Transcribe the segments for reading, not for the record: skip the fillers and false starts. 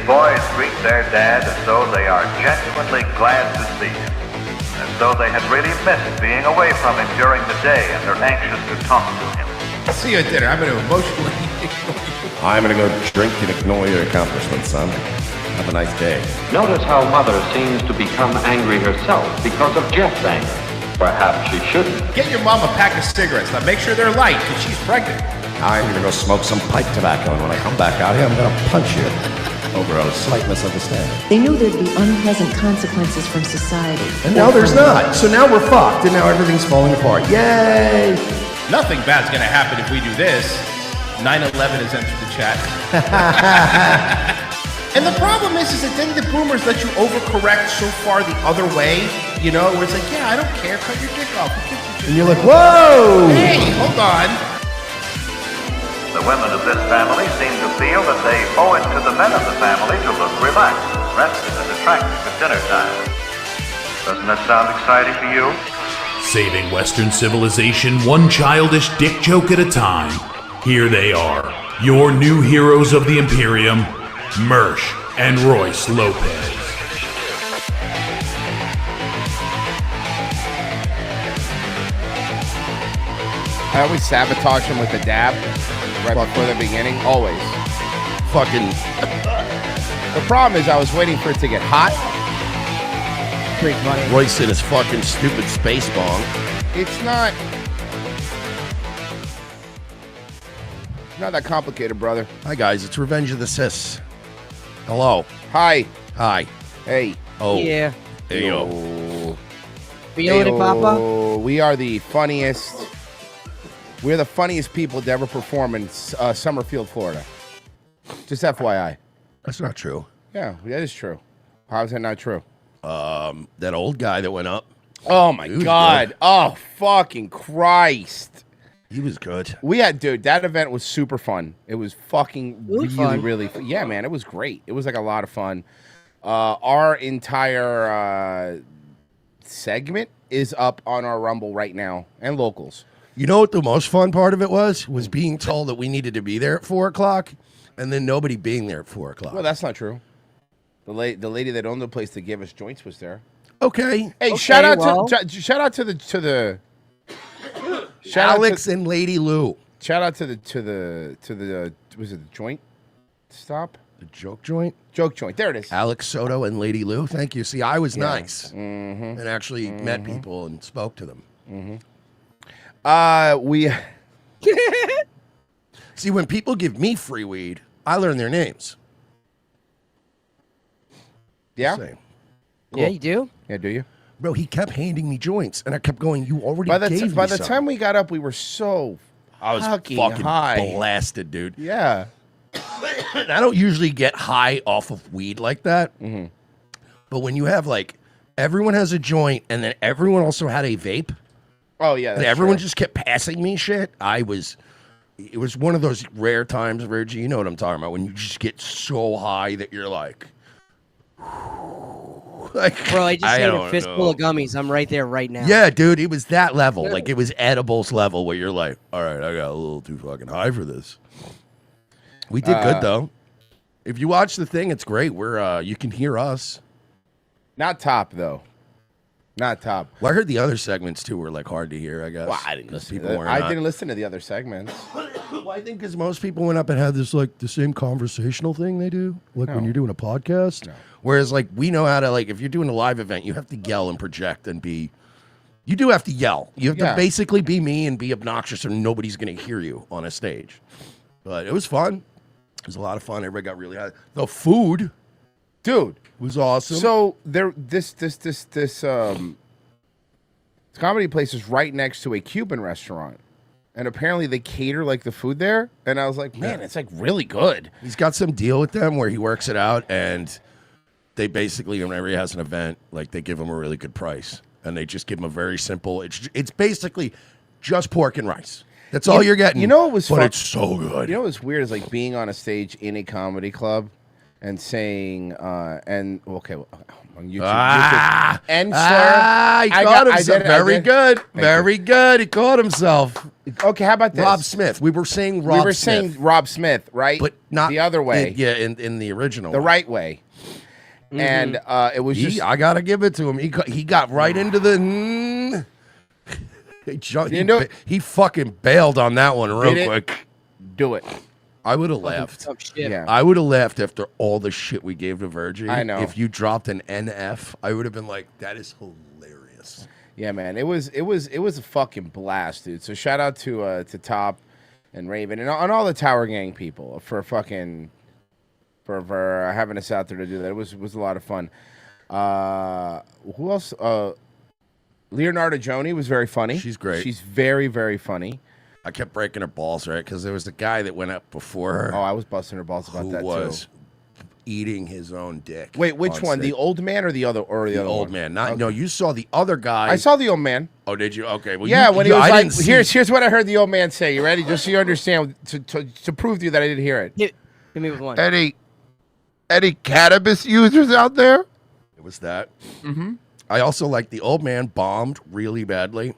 boys greet their dad as though they are genuinely glad to see him, as though they had really missed being away from him during the day and are anxious to talk to him. See you at dinner. I'm going to emotionally ignore you. I'm going to go drink and ignore your accomplishments, son. Have a nice day. Notice how Mother seems to become angry herself because of Jeff's anger. Perhaps she shouldn't. Get your mom a pack of cigarettes. Now make sure they're light, because she's pregnant. I'm going to go smoke some pipe tobacco, and when I come back out here, I'm going to punch you over a slight misunderstanding. They knew there'd be unpleasant consequences from society. And now there's not. So now we're fucked, and now everything's falling apart. Yay! Nothing bad's going to happen if we do this. 9/11 has entered the chat. And the problem is that then the boomers let you overcorrect so far the other way, you know, where it's like, yeah, I don't care, cut your dick off. And you're like, whoa! Hey, hold on. The women of this family seem to feel that they owe it to the men of the family to look relaxed, rested, and attractive at dinner time. Doesn't that sound exciting to you? Saving Western civilization one childish dick joke at a time. Here they are, your new heroes of the Imperium, Mersh and Royce Lopez. I always sabotage him with a dab right before the beginning. Always. Fucking. The problem is I was waiting for it to get hot. Pretty funny. Royce in his fucking stupid space bong. It's not that complicated, brother. Hi, guys. It's Revenge of the Sis. Hello. Hi. Hi. Hey. Oh. Yeah. Hey, yo. Feeling it, Papa? We are the funniest. We're the funniest people to ever perform in Summerfield, Florida. Just FYI. That's not true. Yeah, that is true. How is that not true? That old guy that went up. Oh, my God. Good. Oh, fucking Christ. He was good. Dude, that event was super fun. It was fucking really fun. Yeah, man, it was great. It was like a lot of fun. Our entire segment is up on our Rumble right now and locals. You know what the most fun part of it was being told that we needed to be there at 4 o'clock and then nobody being there at 4 o'clock. Well, that's not true. The lady that owned the place that gave us joints was there. Okay. Hey, okay, shout out to the Alex and Lady Lou. Shout out to the was it the joint stop? The joke joint? Joke joint. There it is. Alex Soto and Lady Lou. Thank you. See, I was nice and actually met people and spoke to them. We see, when people give me free weed, I learn their names. Yeah? Cool. Yeah, you do? Yeah, do you? Bro, he kept handing me joints, and I kept going, you already By gave me the some. time we got up, we were so I was fucking fucking blasted, dude. Yeah. And I don't usually get high off of weed like that. But when you have, like, everyone has a joint, and then everyone also had a vape. Oh, yeah. And everyone just kept passing me shit. It was one of those rare times, Reggie, you know what I'm talking about, when you just get so high that you're like, Bro, I just ate a fistful of gummies. I'm right there right now. Yeah, dude, it was that level. Like, it was edibles level where you're like, all right, I got a little too fucking high for this. We did good, though. If you watch the thing, it's great. You can hear us. Not top, though. Not top. Well, I heard the other segments, too, were, like, hard to hear, I guess. Well, I didn't listen to the other segments. Well, I think because most people went up and had this, like, the same conversational thing they do, like when you're doing a podcast. No. Whereas, like, we know how to, like, if you're doing a live event, you have to yell and project and be... You do have to yell. You have to basically be me and be obnoxious and nobody's going to hear you on a stage. But it was fun. It was a lot of fun. Everybody got really high. The food... Dude, was awesome. So this comedy place is right next to a Cuban restaurant, and apparently they cater like the food there. And I was like, man, it's like really good. He's got some deal with them where he works it out, and they basically, whenever he has an event, like they give him a really good price, and they just give him a very simple. It's basically just pork and rice. That's all you're getting. You know what was but fun? It's so good. You know what's weird is like being on a stage in a comedy club. And saying, on YouTube, and sir, he caught himself. Very good. He caught himself. Okay, how about this? Rob Smith. We were saying Rob. We were saying Rob Smith, right? but not the other way. In the original, the one. right way. And it was just. I gotta give it to him. He got right into the. He fucking bailed on that one real quick. Do it. I would have laughed. Yeah. I would have laughed after all the shit we gave to Virgie. I know. If you dropped an NF, I would have been like, that is hilarious. Yeah, man. It was a fucking blast, dude. So shout out to Top and Raven and all the Tower Gang people for fucking for having us out there to do that. It was a lot of fun. Who else? Leonardo Joni was very funny. She's great. She's very, very funny. I kept breaking her balls, right? Because there was the guy that went up before her. Oh, I was busting her balls about that was too. Eating his own dick. Wait, which one? Stage. The old man or the other old one? man. Not Okay. no. You saw the other guy. I saw the old man. Oh, did you? Okay. Well, Yeah, when he was I like, didn't see- here's what I heard the old man say. You ready? Just so you understand, to prove to you that I didn't hear it. Hit me with one. Any cannabis users out there? It was that. Mm-hmm. I also like the old man bombed really badly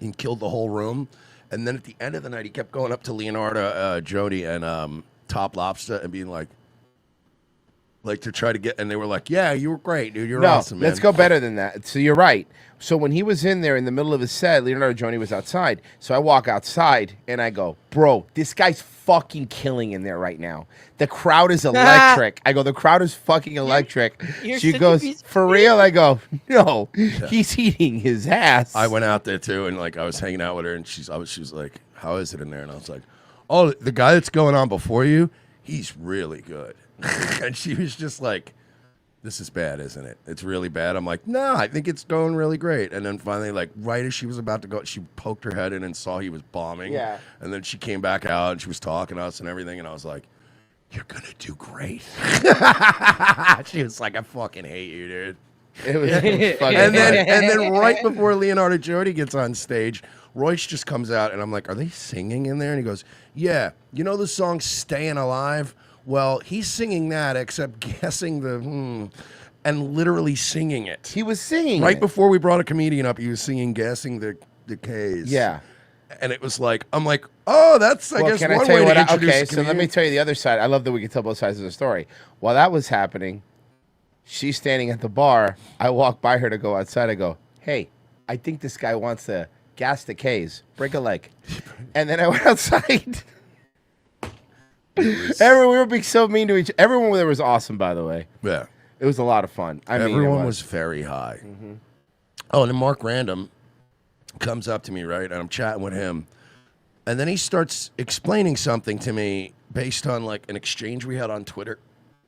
and killed the whole room. And then at the end of the night, he kept going up to Leonardo Jody and Top Lobster and being like to try to get, and they were like, yeah, you were great, dude. You're awesome, man. Let's go better than that. So you're right. So when he was in there in the middle of his set, Leonardo Joni was outside. So I walk outside and I go, bro, this guy's fucking killing in there right now. The crowd is electric. I go, the crowd is fucking electric. You're She such a goes, piece of for real? I go, no, he's eating his ass. I went out there too, and like I was hanging out with her, and she was like, how is it in there? And I was like, oh, the guy that's going on before you, he's really good. And she was just like, this is bad, isn't it? It's really bad. I'm like, no, I think it's going really great. And then finally, like right as she was about to go, she poked her head in and saw he was bombing. Yeah. And then she came back out and she was talking to us and everything. And I was like, you're going to do great. She was like, I fucking hate you, dude. It was fucking and then right before Leonardo Jody gets on stage, Royce just comes out and I'm like, are they singing in there? And he goes, yeah. You know the song Staying Alive? Well, he's singing that, except guessing the and literally singing it. He was singing right it. before we brought a comedian up. He was singing, guessing the K's. Yeah. And it was like, I'm like, oh, that's I guess can one I tell way you to what? introduce Okay, a so let me comedian. tell you the other side. I love that we can tell both sides of the story. While that was happening, she's standing at the bar. I walk by her to go outside. I go, hey, I think this guy wants to gas the K's. Break a leg. And then I went outside. Everyone, we were being so mean to each. Everyone there was awesome, by the way. Yeah. It was a lot of fun. I mean, Everyone it was very high. Oh, and then Mark Random comes up to me, right? And I'm chatting with him. And then he starts explaining something to me based on like an exchange we had on Twitter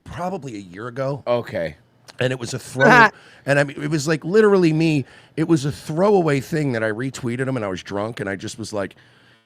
probably a year ago. Okay. And it was a throw. And I mean, it was like literally me. It was a throwaway thing that I retweeted him and I was drunk and I just was like,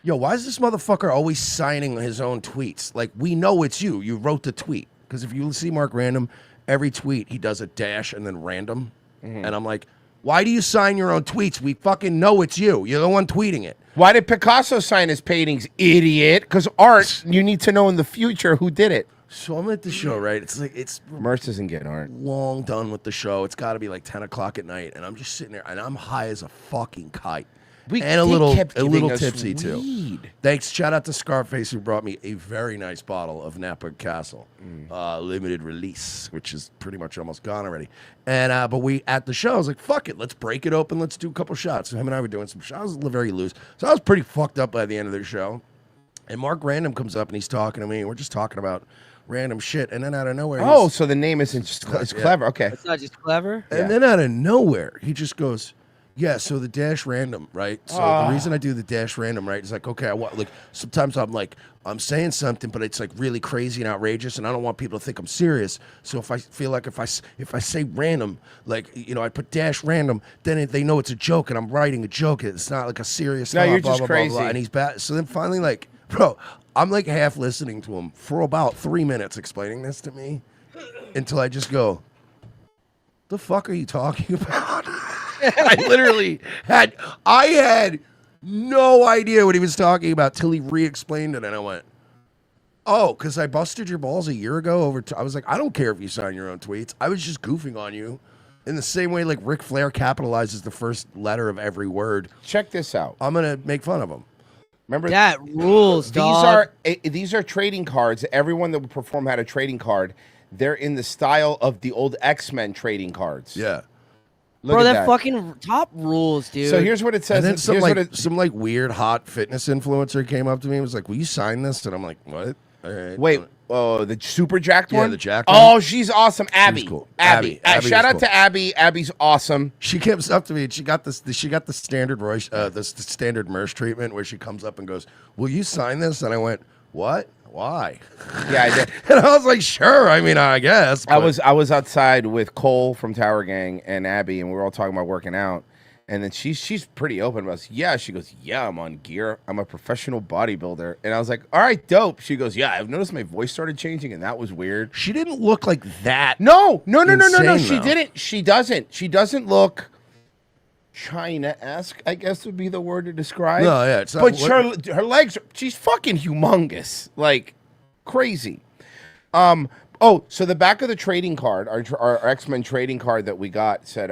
yo, why is this motherfucker always signing his own tweets? Like, we know it's you. You wrote the tweet. Because if you see Mark Random, every tweet he does a dash and then random. And I'm like, why do you sign your own tweets? We fucking know it's you. You're the one tweeting it. Why did Picasso sign his paintings, idiot? Because art, you need to know in the future who did it. So I'm at the show, right? It's like, it's Merce doesn't get art. long done with the show. It's got to be like 10 o'clock at night. And I'm just sitting there and I'm high as a fucking kite. And a little tipsy too. Thanks. Shout out to Scarface who brought me a very nice bottle of Napa Castle, limited release, which is pretty much almost gone already. And but we at the show, I was like, "Fuck it, let's break it open. Let's do a couple shots." So him and I were doing some shots. I was very loose, so I was pretty fucked up by the end of the show. And Mark Random comes up and he's talking to me. And we're just talking about random shit, and then out of nowhere, Oh, so the name isn't just it's clever. Okay. It's not just clever. and then out of nowhere, he just goes, yeah, so the dash random, right? So the reason I do the dash random, right, is like, okay, I want, like, sometimes I'm saying something, but it's like really crazy and outrageous, and I don't want people to think I'm serious. So if I feel like if I say random, like, you know, I put dash random, then they know it's a joke, and I'm writing a joke. It's not like a serious. No, thought, you're blah, just blah, blah, crazy. blah, and he's bad. So then finally, like, bro, I'm like half listening to him for about 3 minutes explaining this to me, until I just go, the fuck are you talking about? I literally had no idea what he was talking about till he re-explained it, and I went, oh, because I busted your balls a year ago over. I was like, I don't care if you sign your own tweets. I was just goofing on you, in the same way like Ric Flair capitalizes the first letter of every word. Check this out. I'm gonna make fun of him. Remember that rules. These are trading cards. Everyone that would perform had a trading card. They're in the style of the old X-Men trading cards. Yeah. Look Bro, at that fucking top rules, dude. So here's what it says. And then some weird hot fitness influencer came up to me and was like, "Will you sign this?" And I'm like, "What?" All right. Wait, the super jacked one? Yeah, the jacked Oh, one. she's awesome. Abby. She's cool. Abby. Abby Shout is out cool. to Abby. Abby's awesome. She comes up to me and she got the standard Royce, the standard Mersh treatment where she comes up and goes, "Will you sign this?" And I went, "What? Why?" Yeah, I did. And I was like, "Sure. I mean, I guess." I was outside with Cole from Tower Gang and Abby, and we were all talking about working out. And then she's pretty open about this. Yeah, she goes, "Yeah, I'm on gear. I'm a professional bodybuilder." And I was like, "All right, dope." She goes, "Yeah, I've noticed my voice started changing, and that was weird." She didn't look like that. No. insane, She though. didn't. She doesn't. She doesn't look China-esque, I guess would be the word to describe. No, yeah, it's not but her legs, she's fucking humongous, like crazy. Oh, so the back of the trading card, our X-Men trading card that we got said,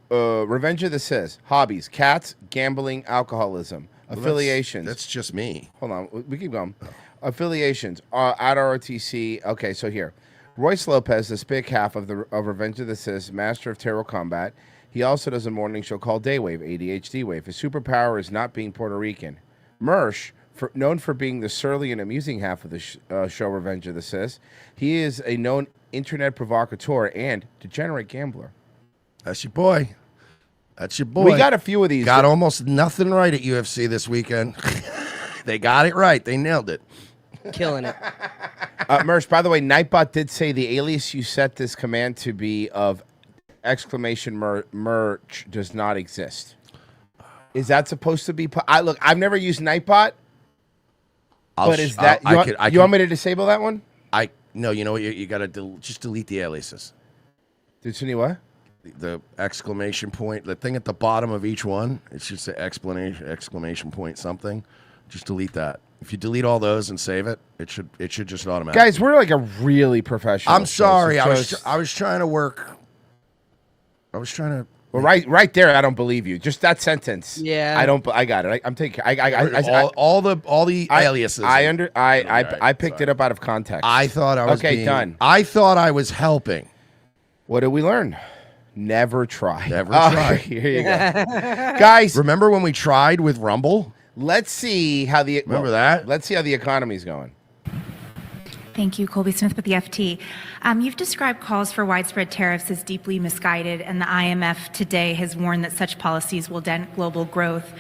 Revenge of the Sis, hobbies, cats, gambling, alcoholism, affiliations. That's just me. Hold on, we keep going. Affiliations, at ROTC. Okay, so here. Royce Lopez, the spick half of Revenge of the Sis, master of tarot combat. He also does a morning show called Daywave, ADHD Wave. His superpower is not being Puerto Rican. Mersh, known for being the surly and amusing half of the show Revenge of the Sis, he is a known internet provocateur and degenerate gambler. That's your boy. That's your boy. We got a few of these. Got almost nothing right at UFC this weekend. They got it right. They nailed it. Killing it. Mersh, by the way, Nightbot did say the alias you set this command to be of exclamation merch does not exist. Is that supposed to be? Look, I've never used Nightbot, but is that you want me to disable that one? No. You know what? You got to just delete the aliases. Delete what? The exclamation point, the thing at the bottom of each one, it should say exclamation point something. Just delete that. If you delete all those and save it, it should just automatically. Guys, we're like a really professional. I'm sorry. I was trying to work. I was trying to. Well, right there, I don't believe you. Just that sentence. Yeah. I got it. I'm taking. All the aliases. I picked it up out of context. I thought I was done. I thought I was helping. What did we learn? Never try. Never try. Here you go, guys. Remember when we tried with Rumble? Let's see how that. Let's see how the economy's going. Thank you, Colby Smith with the FT. You've described calls for widespread tariffs as deeply misguided, and the IMF today has warned that such policies will dent global growth.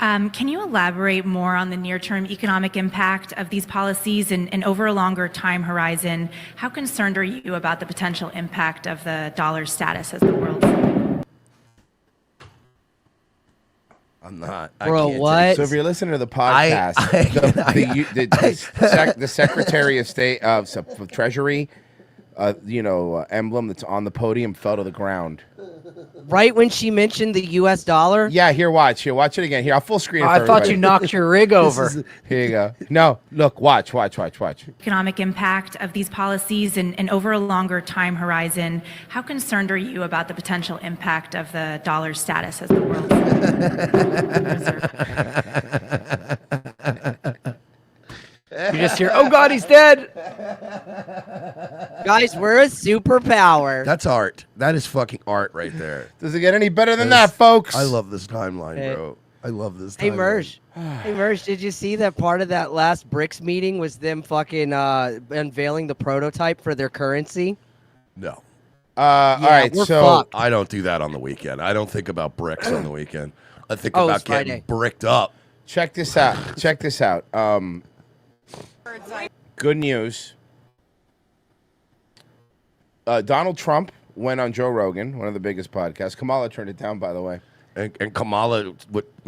Can you elaborate more on the near-term economic impact of these policies and over a longer time horizon? How concerned are you about the potential impact of the dollar's status as the world's? I'm not. Bro, what? So if you're listening to the podcast, the Secretary of State of Treasury, emblem that's on the podium fell to the ground. Right when she mentioned the U.S. dollar? Yeah, here, watch it again. Here, I'll full screen it for I thought everybody. you knocked your rig over. Here you go. No, look, watch. Economic impact of these policies and over a longer time horizon, how concerned are you about the potential impact of the dollar's status as the world's reserve? You just hear, "Oh God, he's dead." Guys, we're a superpower. That's art. That is fucking art right there. Does it get any better than that, folks? I love this timeline, bro. I love this timeline. Hey, Mersh, did you see that part of that last BRICS meeting was them fucking unveiling the prototype for their currency? No. All right, we're so fucked. I don't do that on the weekend. I don't think about bricks on the weekend. I think Oh, about it's getting Friday. bricked up. check this out. Good news. Donald Trump went on Joe Rogan, one of the biggest podcasts. Kamala turned it down, by the way. And Kamala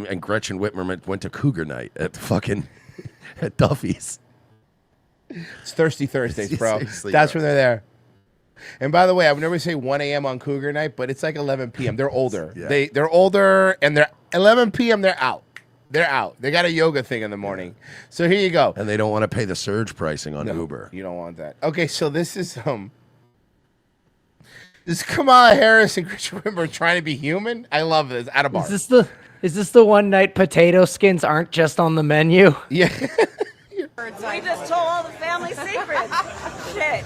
and Gretchen Whitmer went to Cougar Night at fucking at Duffy's. It's Thirsty Thursdays, bro. Seriously, That's bro. when they're there. And by the way, I would never say 1 a.m. on Cougar Night, but it's like 11 p.m. They're older. Yeah. They're older, and they're 11 p.m. They're out. They're out. They got a yoga thing in the morning. So here you go. And they don't want to pay the surge pricing on Uber. You don't want that. Okay, so this is Kamala Harris and Gretchen Whitmer trying to be human. I love this. At a bar. Is this the Is this the one night potato skins aren't just on the menu? Yeah. We just told all the family secrets. Shit.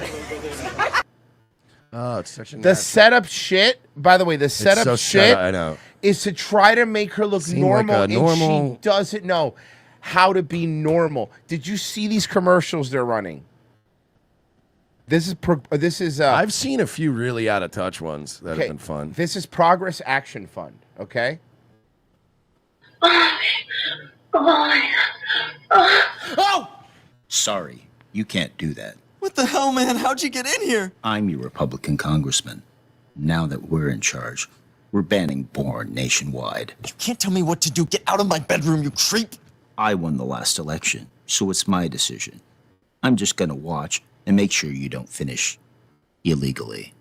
Oh, it's such a The setup shit, by the way, the setup so shit set up, I know. is to try to make her look Seem normal, like a normal- and she doesn't know how to be normal. Did you see these commercials they're running? This is I've seen a few really out of touch ones that have been fun. This is Progress Action Fund, okay? Oh! Sorry, you can't do that. What the hell, man? How'd you get in here? I'm your Republican congressman. Now that we're in charge, we're banning porn nationwide. You can't tell me what to do. Get out of my bedroom, you creep. I won the last election, so it's my decision. I'm just gonna watch and make sure you don't finish illegally.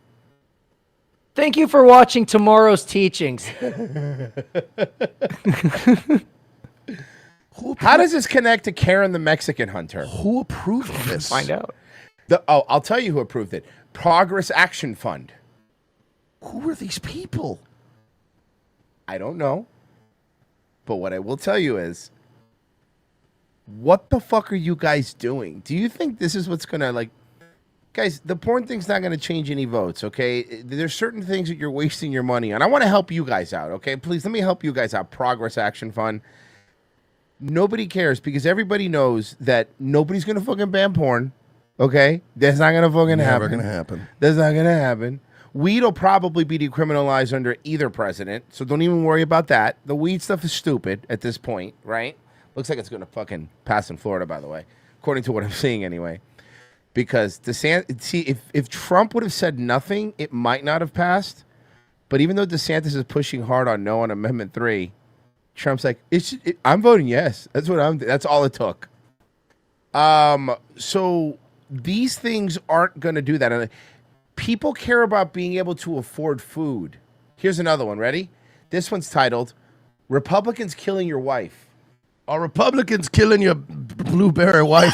Thank you for watching tomorrow's teachings. How does this connect to Karen the Mexican hunter? Who approved this? Find out. I'll tell you who approved it. Progress Action Fund. Who are these people? I don't know. But what I will tell you is, what the fuck are you guys doing? Do you think this is what's gonna, like, guys, the porn thing's not gonna change any votes, okay? There's certain things that you're wasting your money on. I want to help you guys out, okay? Please, let me help you guys out. Progress Action Fund. Nobody cares because everybody knows that nobody's gonna fucking ban porn, okay? That's not gonna fucking happen. Never gonna happen. That's not gonna happen. Weed will probably be decriminalized under either president, so don't even worry about that. The weed stuff is stupid at this point, right? Looks like it's going to fucking pass in Florida, by the way, according to what I'm seeing anyway. Because if Trump would have said nothing, it might not have passed. But even though DeSantis is pushing hard on no on Amendment 3, Trump's like, I'm voting yes. That's all it took. So these things aren't going to do that. And people care about being able to afford food. Here's another one. Ready? This one's titled, Republicans Killing Your Wife. Are Republicans killing your blueberry wife?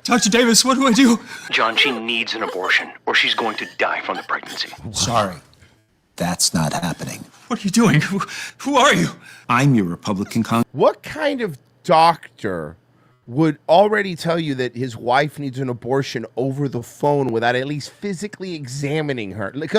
Dr. Davis, what do I do? John, she needs an abortion, or she's going to die from the pregnancy. Sorry, that's not happening. What are you doing? Who are you? I'm your Republican What kind of doctor would already tell you that his wife needs an abortion over the phone without at least physically examining her? Like,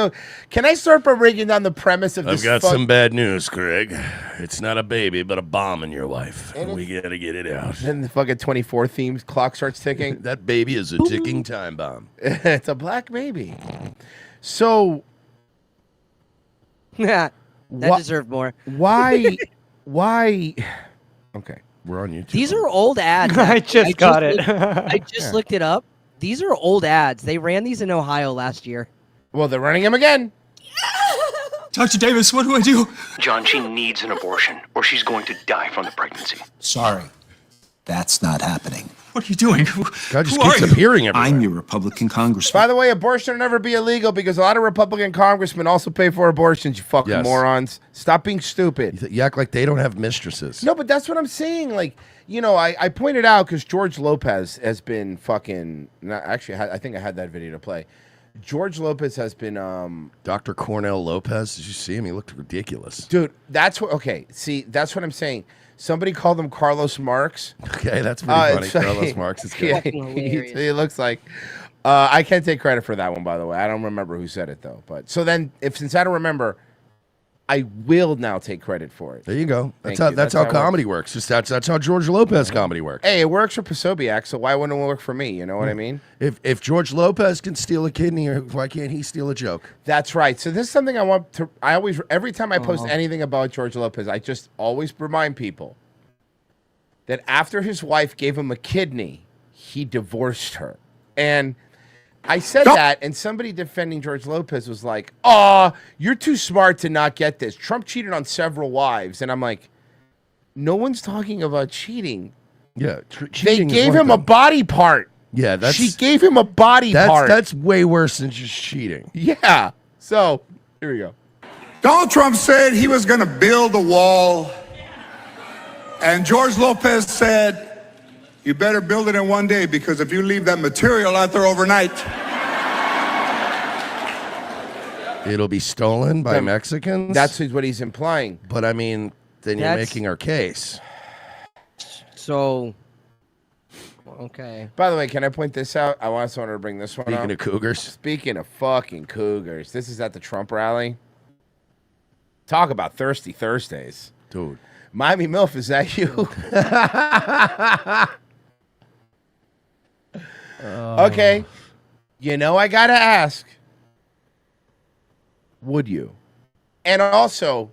can I start by breaking down the premise of this? I've got some bad news, Craig. It's not a baby, but a bomb in your wife. And we gotta get it out. Then the fucking 24 themes clock starts ticking. That baby is a ticking time bomb. It's a black baby. So, that deserved more. Why? Okay. We're on YouTube. These are old ads. I just got it. I just looked it up. These are old ads. They ran these in Ohio last year. Well, they're running them again. Dr. Davis, what do I do? John, she needs an abortion, or she's going to die from the pregnancy. Sorry, that's not happening. What are you doing? God just keeps appearing everywhere. I'm your Republican congressman. By the way, abortion will never be illegal because a lot of Republican congressmen also pay for abortions, you fucking morons. Stop being stupid. You act like they don't have mistresses. No, but that's what I'm saying. Like, you know, I pointed out because George Lopez has been fucking... Actually, I think I had that video to play. George Lopez has been... Dr. Cornell Lopez, did you see him? He looked ridiculous. Dude, that's what... Okay, see, that's what I'm saying. Somebody called him Carlos Marx. Okay, that's pretty funny. Carlos Marx is good. He looks like... I can't take credit for that one, by the way. I don't remember who said it, though. But so then, since I don't remember, I will now take credit for it. There you go. Thank That's you. how That's how it comedy works. Just that's how George Lopez comedy works. Hey, it works for Posobiec, so why wouldn't it work for me? You know what I mean? If George Lopez can steal a kidney, why can't he steal a joke? That's right. So this is something I want to... Every time I post anything about George Lopez, I just always remind people that after his wife gave him a kidney, he divorced her. And I said that, and somebody defending George Lopez was like, "Oh, you're too smart to not get this. Trump cheated on several wives." And I'm like, no one's talking about cheating. Yeah, They cheating is gave one him a thing. body part. Yeah, She gave him a body part. That's way worse than just cheating. Yeah. So, here we go. Donald Trump said he was going to build a wall, and George Lopez said, "You better build it in one day, because if you leave that material out there overnight, It'll be stolen by Then- Mexicans. That's what he's implying. But I mean, then you're That's- making our case. So, okay. By the way, can I point this out? I want someone to bring this one Speaking up. of cougars. Speaking of fucking cougars, this is at the Trump rally. Talk about thirsty Thursdays. Dude. Miami MILF, is that you? Okay. You know I gotta ask. Would you? And also,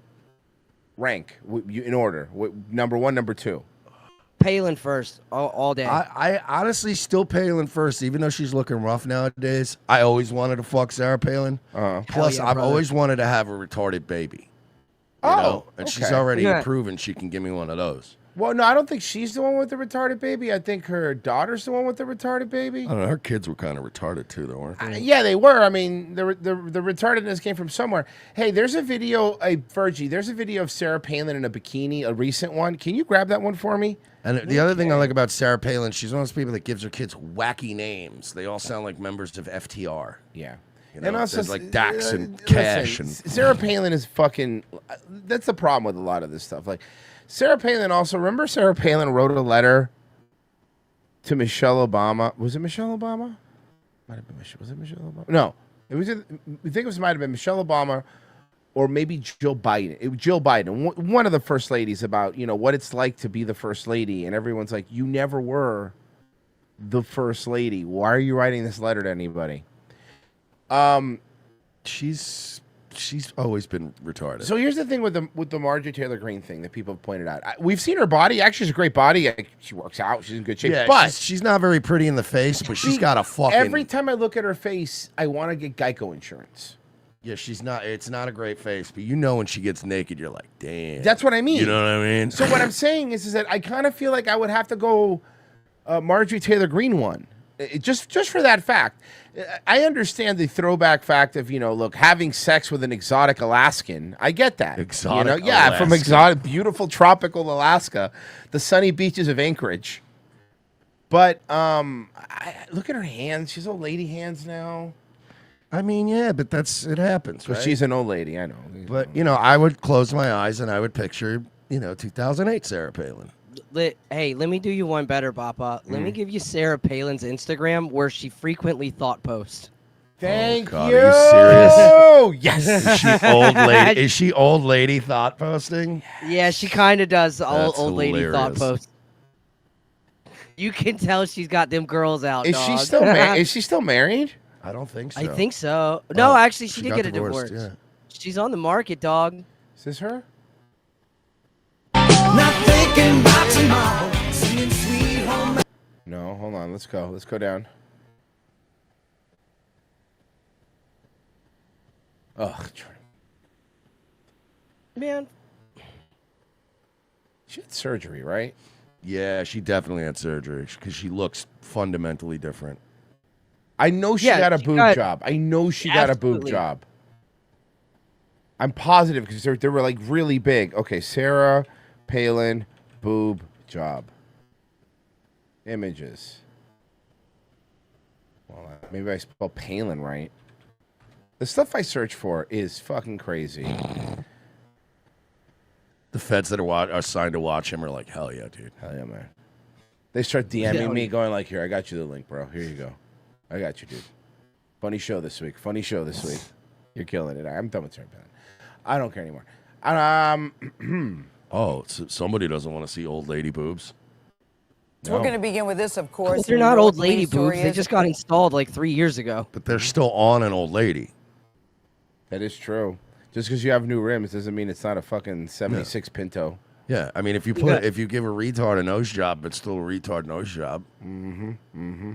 rank in order. Number 1, number 2. Palin first, all day. I honestly still Palin first, even though she's looking rough nowadays. I always wanted to fuck Sarah Palin. Plus, yeah, I've brother. always wanted to have a retarded baby. You know? And she's okay. already Yeah. proven she can give me one of those. Well, no, I don't think she's the one with the retarded baby. I think her daughter's the one with the retarded baby. I don't know. Her kids were kind of retarded too, though, weren't they? Yeah, they were. I mean, the retardedness came from somewhere. Hey, there's a video, Virgie, there's a video of Sarah Palin in a bikini, a recent one. Can you grab that one for me? And the other thing I like about Sarah Palin, she's one of those people that gives her kids wacky names. They all sound like members of FTR. Yeah. You know, And also, there's like Dax and listen, Cash. And Sarah Palin is fucking. That's the problem with a lot of this stuff. Like, Sarah Palin also. Remember, Sarah Palin wrote a letter to Michelle Obama. Was it Michelle Obama? Might have been Michelle. Was it Michelle Obama? No, it was. I think it was. Might have been Michelle Obama, or maybe Jill Biden. It was Jill Biden, one of the first ladies, about what it's like to be the first lady, and everyone's like, you never were the first lady. Why are you writing this letter to anybody? she's always been retarded. So here's the thing with the Marjorie Taylor Greene thing that people have pointed out. We've seen her body. Actually, she's a great body. She works out. She's in good shape. Yeah, but she's not very pretty in the face, but she's got a fucking. Every time I look at her face, I want to get Geico insurance. Yeah, she's not. It's not a great face, but you know when she gets naked, you're like, damn. That's what I mean. You know what I mean? So what I'm saying is that I kind of feel like I would have to go Marjorie Taylor Greene one. Just for that fact. I understand the throwback fact of, look, having sex with an exotic Alaskan. I get that. Exotic Yeah, from Alaskan. exotic, beautiful tropical Alaska, the sunny beaches of Anchorage. But look at her hands. She's old lady hands now. I mean, yeah, but it happens, But right? she's an old lady, I know. But, I would close my eyes and I would picture, 2008 Sarah Palin. Hey, let me do you one better, Papa. Let me give you Sarah Palin's Instagram, where she frequently thought posts. Thank God, you. are you serious? Yes. Is she old lady? Is she old lady thought posting? Yeah, she kind of does That's old lady thought hilarious. posts. You can tell she's got them girls out. Is she still married? Is she still married? I don't think so. I think so. No, actually, she did got get a divorced, divorce. yeah. She's on the market, dog. Is this her? No, hold on. Let's go. Let's go down. Ugh. Man. She had surgery, right? Yeah, she definitely had surgery because she looks fundamentally different. I know she got a boob job. I know she got a boob Absolutely. job. I'm positive because they were like really big. Okay, Sarah Palin boob job. Images. Well, maybe I spelled Palin right. The stuff I search for is fucking crazy. The feds that are assigned to watch him are like, hell yeah, dude. Hell yeah, man. They start DMing me going like, here, I got you the link, bro. Here you go. I got you, dude. Funny show this week. Funny show this week. You're killing it. I'm done with Sarah Palin. I don't care anymore. Oh, so somebody doesn't want to see old lady boobs? So we're going to begin with this, of course. They're and you not know old what the lead lady story boobs. They is. just got installed like 3 years ago. But they're still on an old lady. That is true. Just because you have new rims doesn't mean it's not a fucking 76 Pinto. Yeah, I mean, if you give a retard a nose job, it's still a retard nose job. Mm-hmm. Mm-hmm.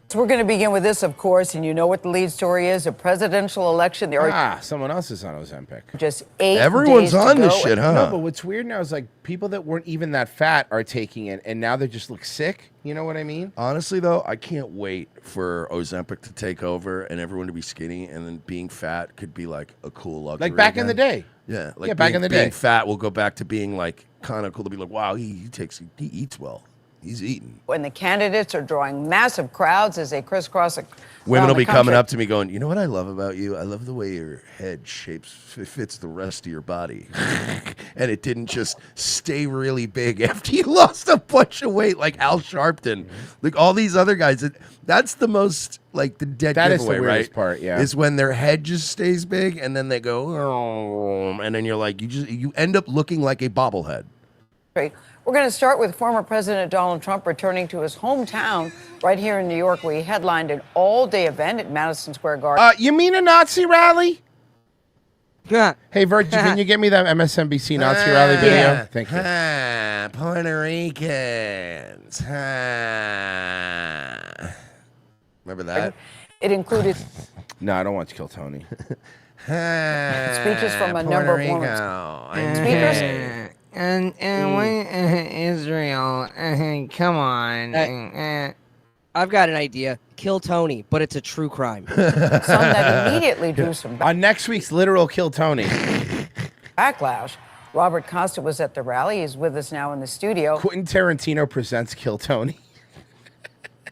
So we're going to begin with this, of course, and you know what the lead story is. A presidential election. There are Someone else is on Ozempic. just 8 Everyone's days to on this go. shit, huh? No, but what's weird now is like people that weren't even that fat are taking it, and now they just look sick. You know what I mean? Honestly, though, I can't wait for Ozempic to take over and everyone to be skinny, and then being fat could be like a cool luxury. Like back in the again. day. Yeah, like Yeah, back in the day. being fat will go back to being like kind of cool to be like, wow, he eats well. He's eating. When the candidates are drawing massive crowds as they crisscross. Women will be coming country. up to me going, you know what I love about you? I love the way your head fits the rest of your body. And it didn't just stay really big after you lost a bunch of weight like Al Sharpton. Like all these other guys. That's the most, like the dead That is giveaway, the weirdest right? part, yeah. Is when their head just stays big and then they go, oh, and then you're like, you end up looking like a bobblehead. We're going to start with former President Donald Trump returning to his hometown right here in New York, where he headlined an all-day event at Madison Square Garden. You mean a Nazi rally? Yeah. Hey, Virgil, can you get me that MSNBC Nazi rally video? Yeah. Thank you. Puerto Ricans. Remember that? It included No, I don't want to kill Tony. speeches from a number of women. Speakers. And Israel, come on. I've got an idea. Kill Tony, but it's a true crime. Some that immediately drew some On next week's Literal Kill Tony. backlash. Robert Costa was at the rally. He's with us now in the studio. Quentin Tarantino presents Kill Tony.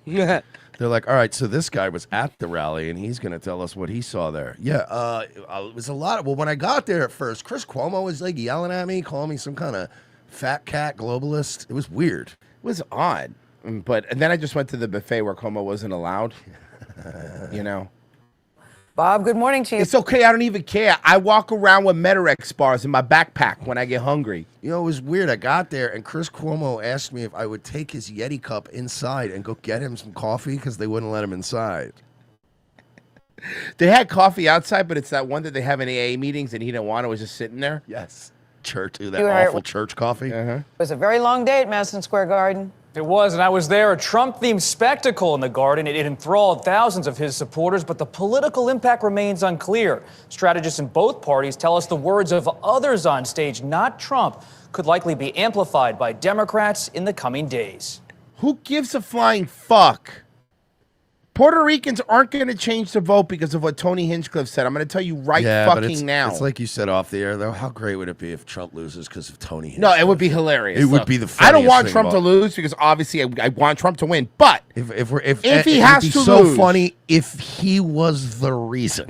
Yeah. They're like, all right, so this guy was at the rally, and he's going to tell us what he saw there. Yeah, it was a lot. Well, when I got there at first, Chris Cuomo was like yelling at me, calling me some kind of fat cat globalist. It was weird. It was odd. And then I just went to the buffet where Cuomo wasn't allowed. You know. Bob, good morning to you. It's okay. I don't even care. I walk around with Metarex bars in my backpack when I get hungry. You know, it was weird. I got there, and Chris Cuomo asked me if I would take his Yeti cup inside and go get him some coffee because they wouldn't let him inside. They had coffee outside, but it's that one that they have in AA meetings, and he didn't want it. It was just sitting there. Yes. Church, that You heard- awful church coffee. It was a very long day at Madison Square Garden. It was, and I was there. A Trump-themed spectacle in the Garden. It enthralled thousands of his supporters, but the political impact remains unclear. Strategists in both parties tell us the words of others on stage, not Trump, could likely be amplified by Democrats in the coming days. Who gives a flying fuck? Puerto Ricans aren't going to change the vote because of what Tony Hinchcliffe said. I'm going to tell you right fucking now. It's like you said off the air, though. How great would it be if Trump loses because of Tony No, it would be hilarious. It would be the funniest I don't want thing Trump of to all. lose because obviously I want Trump to win. But if he it has would be to so lose. funny if he was the reason.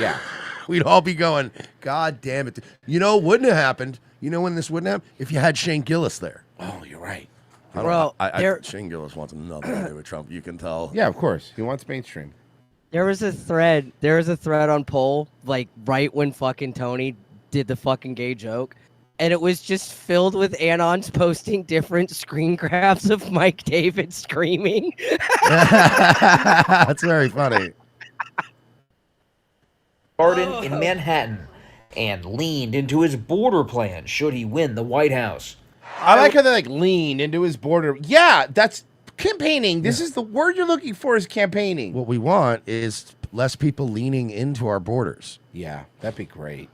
Yeah. We'd all be going, God damn it. You know, wouldn't have happened. You know when this wouldn't happen? If you had Shane Gillis there. Oh, you're right. Bro, Shane Gillis wants nothing to do with Trump. You can tell. Yeah, of course. He wants mainstream. There was a thread on poll, like right when fucking Tony did the fucking gay joke. And it was just filled with Anons posting different screen grabs of Mike David screaming. That's very funny. Garden in Manhattan and leaned into his border plan should he win the White House. I like how they lean into his border. Yeah, that's campaigning. This is the word you're looking for is campaigning. What we want is less people leaning into our borders. Yeah, that'd be great.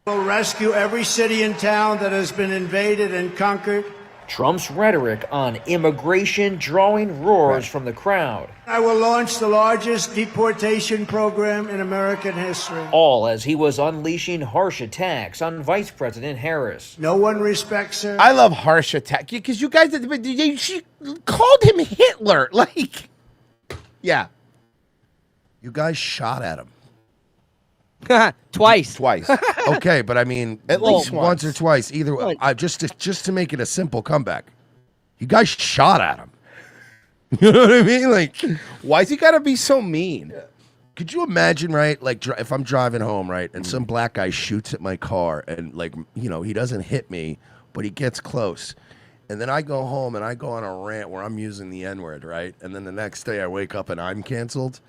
We'll rescue every city and town that has been invaded and conquered. Trump's rhetoric on immigration drawing roars from the crowd. I will launch the largest deportation program in American history. All as he was unleashing harsh attacks on Vice President Harris. No one respects her. I love harsh attack because you guys, she called him Hitler. Like, yeah. You guys shot at him. Twice. Okay, but I mean, At least once or twice. Either way, just to make it a simple comeback. You guys shot at him. You know what I mean? Like, why's he gotta be so mean? Could you imagine, right? Like, if I'm driving home, right, and some black guy shoots at my car, and like, you know, he doesn't hit me, but he gets close, and then I go home and I go on a rant where I'm using the N-word, right? And then the next day I wake up and I'm canceled.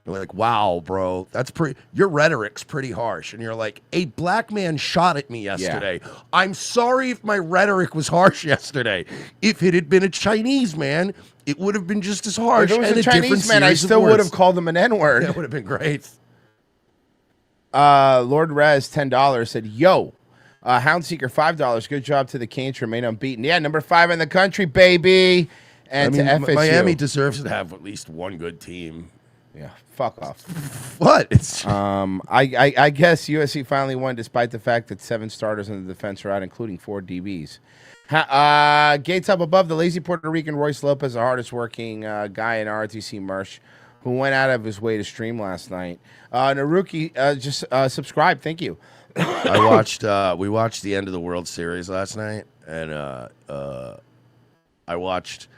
You're like, wow, bro, that's pretty. Your rhetoric's pretty harsh, and you're like, a black man shot at me yesterday. Yeah. I'm sorry if my rhetoric was harsh yesterday. If it had been a Chinese man, it would have been just as harsh. If it was and a Chinese man, I still would have called him an N-word. That would have been great. Lord Rez, $10 said, "Yo, Houndseeker, $5. Good job to the Canes, remain unbeaten. Yeah, number 5 in the country, baby." And I mean, to FSU, Miami deserves to have at least one good team. Yeah, fuck off. What? It's I guess USC finally won despite the fact that 7 starters in the defense are out, including 4 DBs. Gates up above, the lazy Puerto Rican Royce Lopez, the hardest working guy in ROTC Mersh, who went out of his way to stream last night. Naruki, just subscribe. Thank you. I watched. We watched the end of the World Series last night, and I watched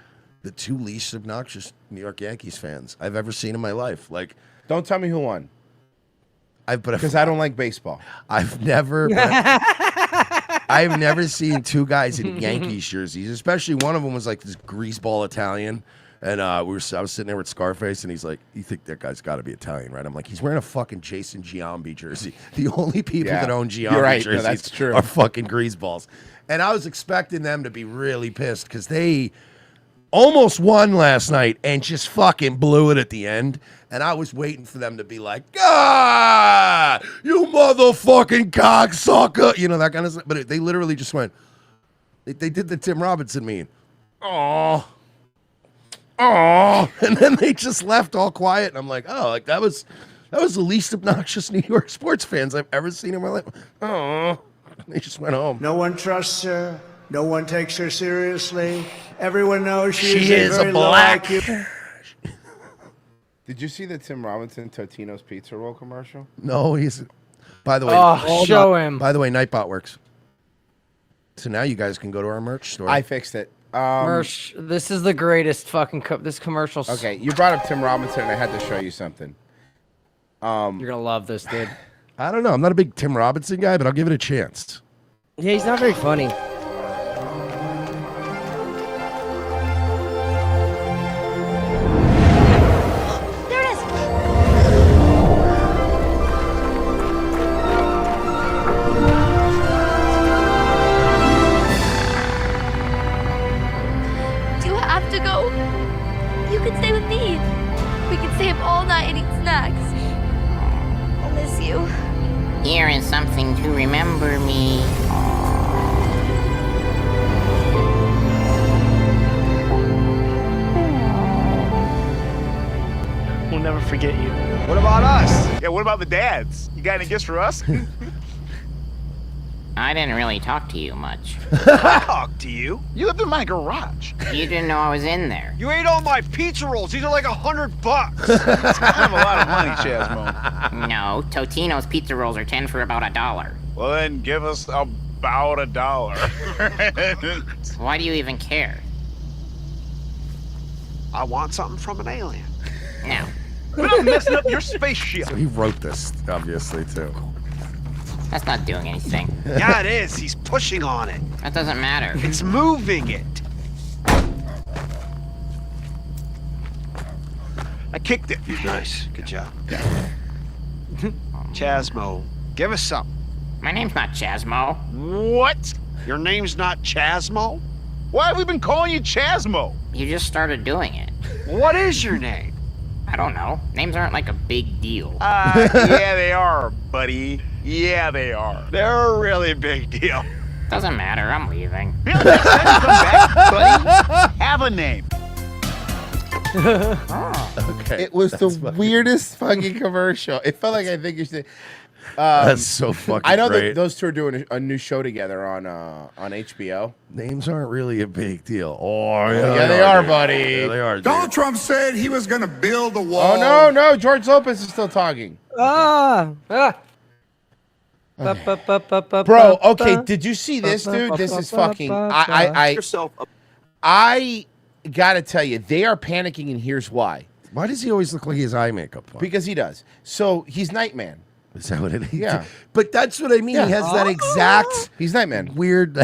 the 2 least obnoxious New York Yankees fans I've ever seen in my life. Like, don't tell me who won. Because I don't like baseball. I've never seen 2 guys in Yankees jerseys, especially one of them was like this greaseball Italian. And I was sitting there with Scarface, and he's like, "You think that guy's got to be Italian, right?" I'm like, "He's wearing a fucking Jason Giambi jersey. The only people that own Giambi jerseys that's true. are fucking greaseballs." And I was expecting them to be really pissed because they almost won last night and just fucking blew it at the end. And I was waiting for them to be like, "Ah, you motherfucking cocksucker," you know, that kind of stuff. But they literally just went. They did the Tim Robinson meme. Oh. And then they just left all quiet, and I'm like, oh, like that was the least obnoxious New York sports fans I've ever seen in my life. Oh, they just went home. No one trusts her. No one takes her seriously. Everyone knows She is is very a black. low IQ. Did you see the Tim Robinson Totino's Pizza Roll commercial? No, he's. By the way, Oh, show him. By the way, Nightbot works. So now you guys can go to our merch store. I fixed it. Mersh, this is the greatest fucking this commercial. Okay, you brought up Tim Robinson, and I had to show you something. You're gonna love this, dude. I don't know. I'm not a big Tim Robinson guy, but I'll give it a chance. Yeah, he's not very funny. There it is. Do you have to go? You can stay with me. We can stay up all night and eat snacks. I'll miss you. Here is something to remember me. We'll never forget you. What about us? Yeah, what about the dads? You got any gifts for us? I didn't really talk to you much. Talk to you? You lived in my garage. You didn't know I was in there. You ate all my pizza rolls. These are like $100. That's kind of a lot of money, Chasmo. No, Totino's pizza rolls are 10 for about $1. Well, then give us about $1. Why do you even care? I want something from an alien. No. We're not messing up your spaceship. So he wrote this, obviously, too. That's not doing anything. Yeah, it is. He's pushing on it. That doesn't matter. It's moving it. I kicked it. Nice. Good job. Chasmo, give us something. My name's not Chasmo. What? Your name's not Chasmo? Why have we been calling you Chasmo? You just started doing it. What is your name? I don't know. Names aren't like a big deal. Yeah, they are, buddy. Yeah, they are. They're a really big deal. Doesn't matter. I'm leaving. Come back, buddy. Have a name. Okay. It was the weirdest fucking commercial. It felt like I think you should. That's so fucking I know great. that those two are doing a new show together on HBO. Names aren't really a big deal. Oh, Yeah, they are, dude. buddy. Yeah, they are. dude. Donald Trump said he was going to build a wall. Oh no, George Lopez is still talking. Bro, okay, did you see this, dude? This is fucking. I gotta tell you, they are panicking, and here's why. Why does he always look like he has eye makeup on? Because he does. So he's Nightman. Is that what it is? Yeah. But that's what I mean. Yeah. He has that exact He's Nightman. weird.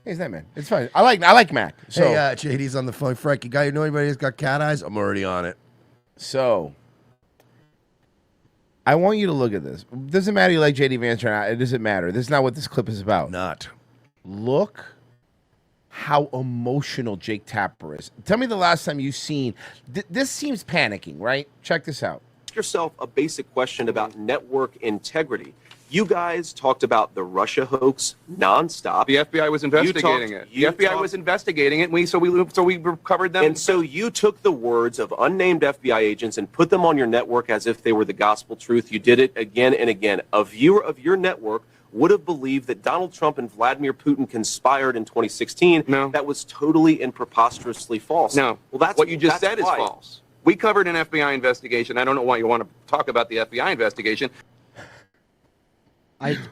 He's Nightman. It's fine. I like Mac. So Hey, JD's on the phone. Frank, you know anybody who's got cat eyes? I'm already on it. So I want you to look at this. Doesn't matter you like JD Vance or not. It doesn't matter. This is not what this clip is about. Not. Look how emotional Jake Tapper is. Tell me the last time you've seen. This seems panicking, right? Check this out. yourself a basic question about network integrity. You guys talked about the Russia hoax nonstop. The FBI was investigating it. The FBI was investigating it, and so we recovered them. And so you took the words of unnamed FBI agents and put them on your network as if they were the gospel truth. You did it again and again. A viewer of your network would have believed that Donald Trump and Vladimir Putin conspired in 2016. No. That was totally and preposterously false. No. Well, that's what you just that's said is why. false. We covered an FBI investigation. I don't know why you want to talk about the FBI investigation.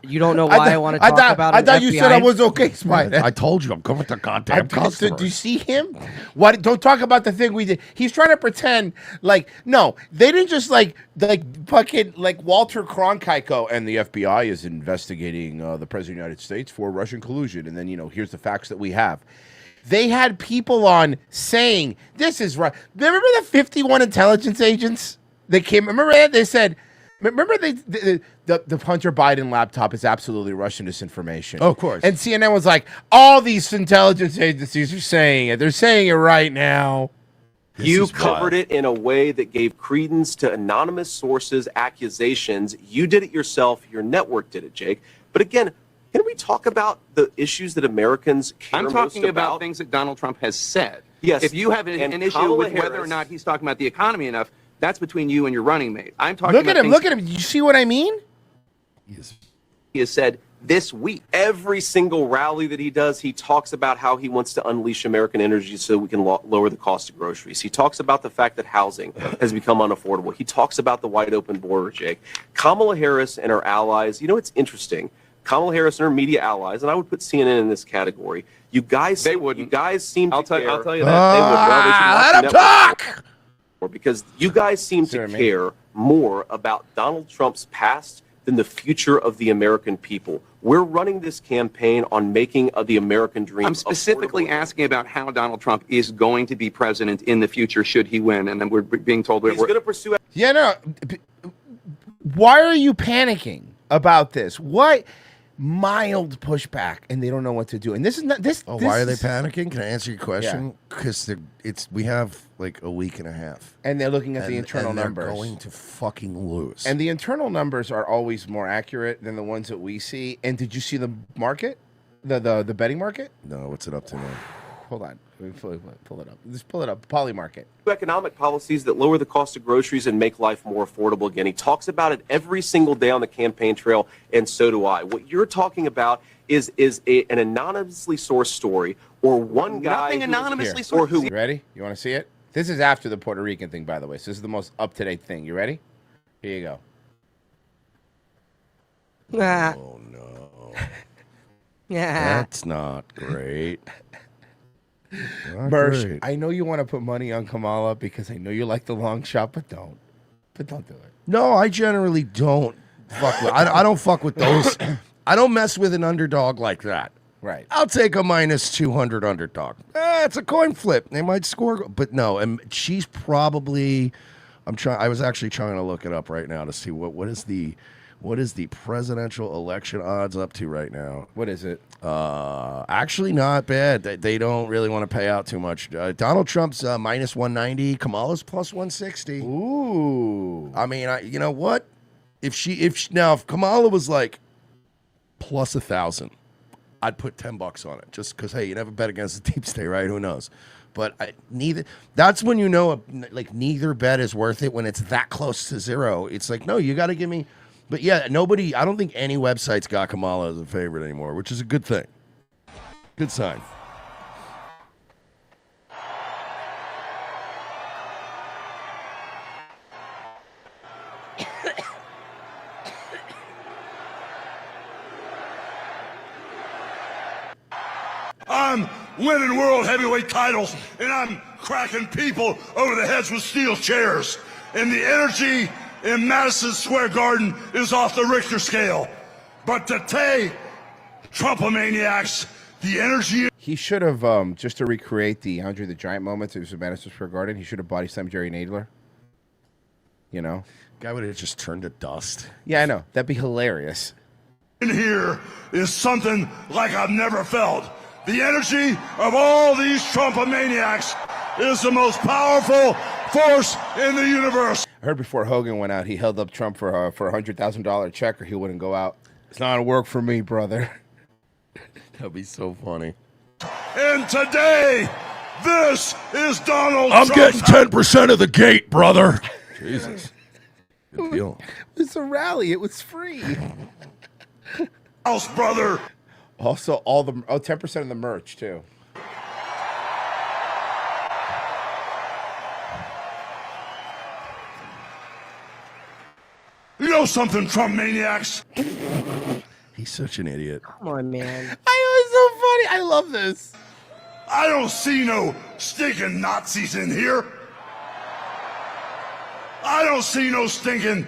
You don't know why I want to talk about I an thought you FBI? said I was okay, Spike. I told you I'm going with the goddamn customer. Do you see him? What? Don't talk about the thing we did. He's trying to pretend like no, they didn't just like fucking like Walter Cronkite go, and the FBI is investigating the president of the United States for Russian collusion, and then here's the facts that we have. They had people on saying this is right. Remember the 51 intelligence agents that came? Remember that they said. Remember the Hunter Biden laptop is absolutely Russian disinformation. Oh, of course. And CNN was like, all these intelligence agencies are saying it. They're saying it right now. You covered it in a way that gave credence to anonymous sources' accusations. You did it yourself. Your network did it, Jake. But again, can we talk about the issues that Americans care I'm talking about things that Donald Trump has said. Yes. If you have an issue Kamala with whether or Harris- not he's talking about the economy enough, that's between you and your running mate. I'm talking Look about at him. things Look at him. You see what I mean? He has said this week, every single rally that he does, he talks about how he wants to unleash American energy so we can lower the cost of groceries. He talks about the fact that housing has become unaffordable. He talks about the wide open border, Jake. Kamala Harris and her allies, it's interesting. Kamala Harris and her media allies, and I would put CNN in this category. You guys, they wouldn't. You guys seem to care. I'll tell you that. They would. Well, they should watch let him the talk! network. Because you guys seem to care more about Donald Trump's past than the future of the American people. We're running this campaign on making the American dream. I'm specifically asking about how Donald Trump is going to be president in the future should he win, and then we're being told He's going to pursue. Yeah, no. Why are you panicking about this? What mild pushback, and they don't know what to do. And this is not this. Oh, this why are they is- panicking? Can I answer your question? Because we have like a week and a half, And they're looking at the internal they're numbers. going to fucking lose. And the internal numbers are always more accurate than the ones that we see. And did you see the market, the betting market? No, what's it up to now? Hold on, let me pull it up. Just pull it up. Poly market. Economic policies that lower the cost of groceries and make life more affordable again. He talks about it every single day on the campaign trail, and so do I. What you're talking about is an anonymously sourced story, or one guy Nothing anonymously sourced. or who. You ready? You want to see it? This is after the Puerto Rican thing, by the way. So this is the most up-to-date thing. You ready? Here you go. Oh no. That's not great. Not Mersh, great. I know you want to put money on Kamala because I know you like the long shot, but don't. But don't do it. No, I generally don't fuck with. I don't fuck with those. I don't mess with an underdog like that. Right. I'll take a minus 200 underdog. It's a coin flip. They might score, but no. And she's probably. I was actually trying to look it up right now to see what is the presidential election odds up to right now. What is it? Actually, not bad. They don't really want to pay out too much. Donald Trump's minus 190. Kamala's plus 160. Ooh. I mean, you know what? If Kamala was like plus 1,000, I'd put $10 on it just because, hey, you never bet against the deep state, right? Who knows? But neither. That's when you know, neither bet is worth it when it's that close to zero. It's like, no, you got to give me. But yeah, nobody. I don't think any website's got Kamala as a favorite anymore, which is a good thing. Good sign. I'm winning world heavyweight titles, and I'm cracking people over the heads with steel chairs. And the energy in Madison Square Garden is off the Richter scale. But today, Trumpomaniacs, the energy... He should have, just to recreate the Andre the Giant moments, it was at Madison Square Garden, he should have body slammed Jerry Nadler. You know? Guy would have just turned to dust. Yeah, I know. That'd be hilarious. in here is something like I've never felt. The energy of all these Trumpomaniacs is the most powerful force in the universe. I heard before Hogan went out, he held up Trump for a $100,000 check, or he wouldn't go out. It's not gonna work for me, brother. That'd be so funny. And today, this is Donald I'm Trump's getting 10% of the gate, brother. Jesus. Good deal. It's a rally. It was free. house, brother. Also, all the 10% of the merch too. You know something, Trump maniacs? He's such an idiot. Come on, man. I know, it's so funny. I love this. I don't see no stinking Nazis in here. I don't see no stinking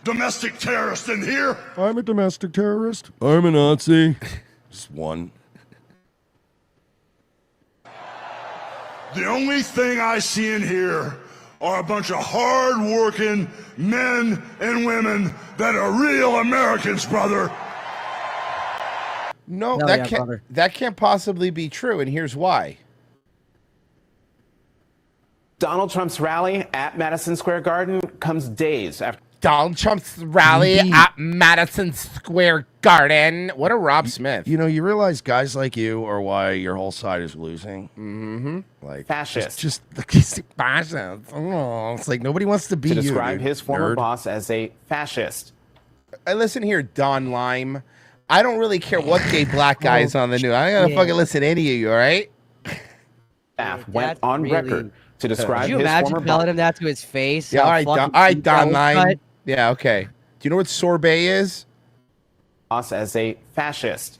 domestic terrorist in here. I'm a domestic terrorist. I'm a Nazi. Just one. The only thing I see in here are a bunch of hard-working men and women that are real Americans, brother. No, Hell that yeah, can't. brother. That can't possibly be true, and here's why. Donald Trump's rally at Madison Square Garden comes days after Donald Trump's rally at Madison Square Garden. What a Rob Smith. You know, you realize guys like you are why your whole side is losing. Mm-hmm. Like fascist. Just fascist. Oh, it's like nobody wants to be to you. describe dude. his former Nerd. boss as a fascist. Listen here, Don Lime. I don't really care what gay black guy is on the news. I ain't gonna fucking listen to any of you, all right? Staff went That's on really- record to describe Could you his imagine former telling boss. him that to his face? Yeah, How all right, fucking Don deep that was Lime. cut? Yeah, okay. Do you know what sorbet is? Boss as a fascist.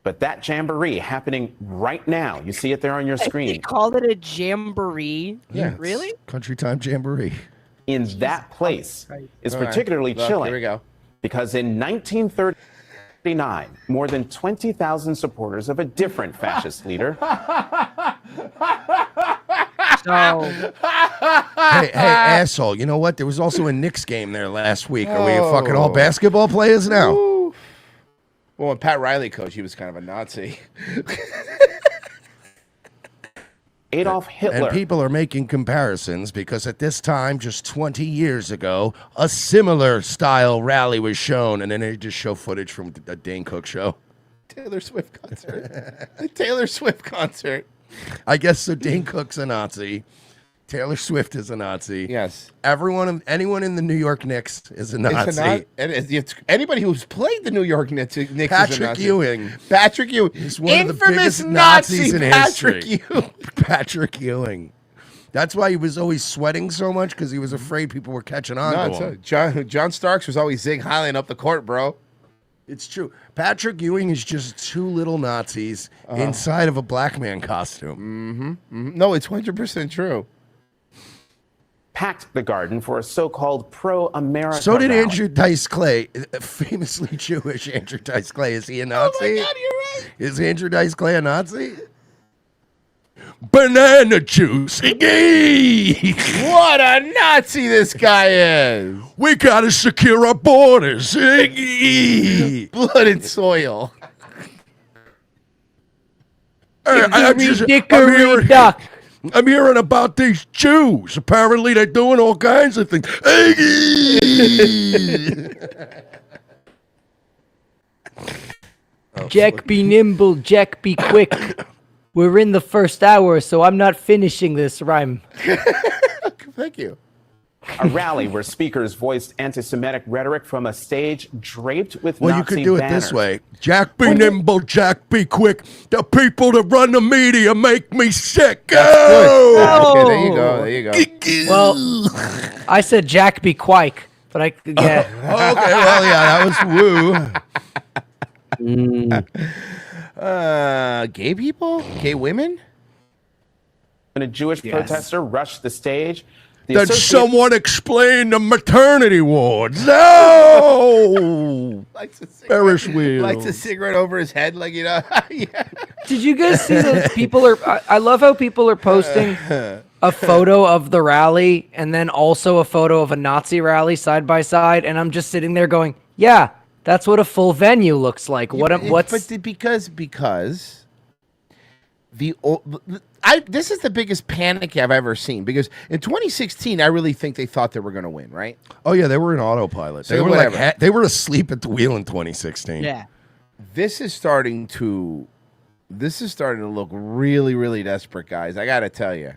But that jamboree happening right now, you see it there on your They screen. called it a jamboree. Yeah, Really? Country Time Jamboree. In that place is All right. particularly Look, chilling. here we go. Because in 1939, more than 20,000 supporters of a different fascist leader Hey, asshole. You know what? There was also a Knicks game there last week. Are we fucking all basketball players now? Well, when Pat Riley coached, he was kind of a Nazi. Adolf Hitler. And people are making comparisons because at this time, just 20 years ago, a similar style rally was shown, and then they just show footage from a Dane Cook show. Taylor Swift concert. The Taylor Swift concert. I guess so. Dane Cook's a Nazi. Taylor Swift is a Nazi. Yes. Anyone in the New York Knicks is a Nazi. It's anybody who's played the New York Knicks is a Patrick Nazi. Ewing. Patrick Ewing. He's one of the Infamous biggest Nazis in Patrick history. Ewing. Patrick Ewing. That's why he was always sweating so much, because he was afraid people were catching on to him. John Starks was always Zig Highland up the court, bro. It's true. Patrick Ewing is just two little Nazis inside of a black man costume. Mm-hmm. No, it's 100% true. Packed the garden for a so-called pro-America So did rally. Andrew Dice Clay, famously Jewish Andrew Dice Clay. Is he a Nazi? Oh my God, you're right. Is Andrew Dice Clay a Nazi? Banana juice. Iggy! What a Nazi this guy is. We gotta secure our borders. Iggy! Blood and soil. I'm hearing about these Jews. Apparently, they're doing all kinds of things. Jack be nimble, Jack be quick. We're in the first hour, so I'm not finishing this rhyme. Thank you. A rally where speakers voiced anti-Semitic rhetoric from a stage draped with Well, Nazi you could do it banners. this way. Jack be nimble, Jack be quick. The people that run the media make me sick. Oh! Okay, there you go. There you go. Well, I said Jack be quike, but I yeah. Okay, well, yeah, that was woo. Gay people? Gay women? When a Jewish protester rushed the stage, the Then someone explain the maternity wards. No! Ferris wheel. Lights a cigarette over his head, like, you know. Yeah. Did you guys see that people are? I love how people are posting a photo of the rally and then also a photo of a Nazi rally side by side, and I'm just sitting there going, "Yeah, that's what a full venue looks like." What's But because This is the biggest panic I've ever seen because in 2016, I really think they thought they were going to win, right? Oh yeah, they were in autopilot. So They were whatever. they were asleep at the wheel in 2016. Yeah. This is starting to look really, really desperate, guys. I got to tell you.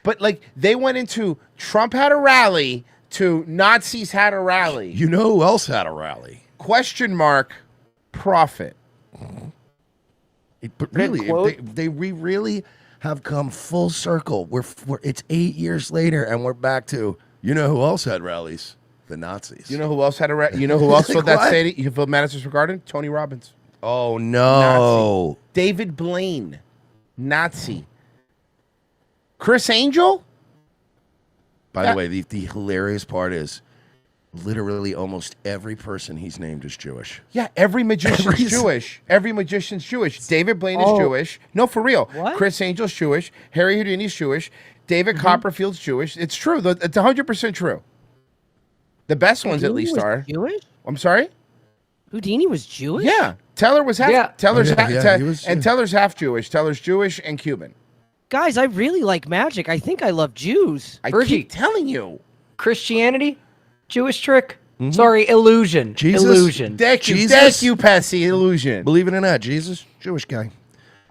But like they went into Trump had a rally to Nazis had a rally. You know who else had a rally? Question mark profit. But really, we really have come full circle. It's 8 years later, and we're back to you know who else had rallies? The Nazis. You know who else had a rally? You know who else Like filled that what? stadium? You filled Madison Square Garden? Tony Robbins. Oh no! Nazi. David Blaine, Nazi. Chris Angel. By the way, the hilarious part is literally almost every person he's named is Jewish. Yeah, every magician's Jewish. Every magician's Jewish. David Blaine is Jewish. No, for real. What? Chris Angel's Jewish. Harry Houdini's Jewish. David Copperfield's Jewish. It's true. It's 100% true. The best ones, at Houdini least, was are. Jewish? I'm sorry? Houdini was Jewish? Yeah. Teller was half. Yeah. Teller's Oh, yeah, half, yeah, he was, Teller's half Jewish. Teller's Jewish and Cuban. Guys, I really like magic. I think I love Jews. I Virgie. keep telling you. Christianity, Jewish trick. Sorry, illusion. Jesus? Illusion. Thank you, Jesus? thank you, Pessy. Illusion. Believe it or not, Jesus, Jewish guy.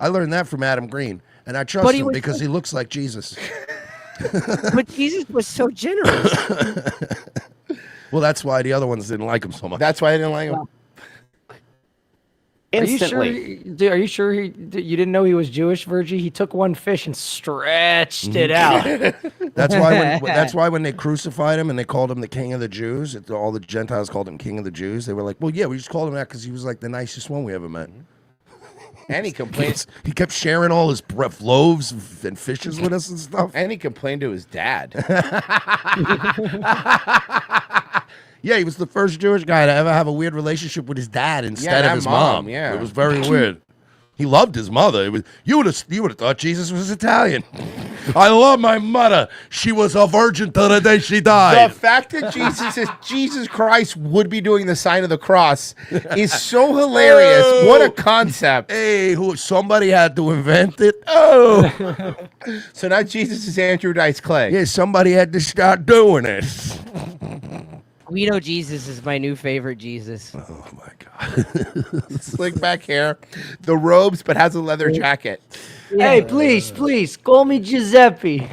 I learned that from Adam Green, and I trust But he him was- because he looks like Jesus. But Jesus was so generous. Well, that's why the other ones didn't like him so much. That's why I didn't like him. Instantly. Are you sure you didn't know he was Jewish, Virgie? He took one fish and stretched it out. That's why when they crucified him and they called him the King of the Jews, all the Gentiles called him King of the Jews. They were like, "Well, yeah, we just called him that because he was like the nicest one we ever met." And he complained. He kept sharing all his loaves and fishes with us and stuff. And he complained to his dad. Yeah, he was the first Jewish guy to ever have a weird relationship with his dad instead not of his mom, mom. yeah. It was very weird. He loved his mother. You would have thought Jesus was Italian. I love my mother. She was a virgin till the day she died. The fact that Jesus Christ would be doing the sign of the cross is so hilarious. What a concept. Hey, somebody had to invent it. Oh. So now Jesus is Andrew Dice Clay. Yeah, somebody had to start doing it. Guido Jesus is my new favorite Jesus. Oh my God. Slick back hair, the robes, but has a leather jacket. Hey, please, call me Giuseppe.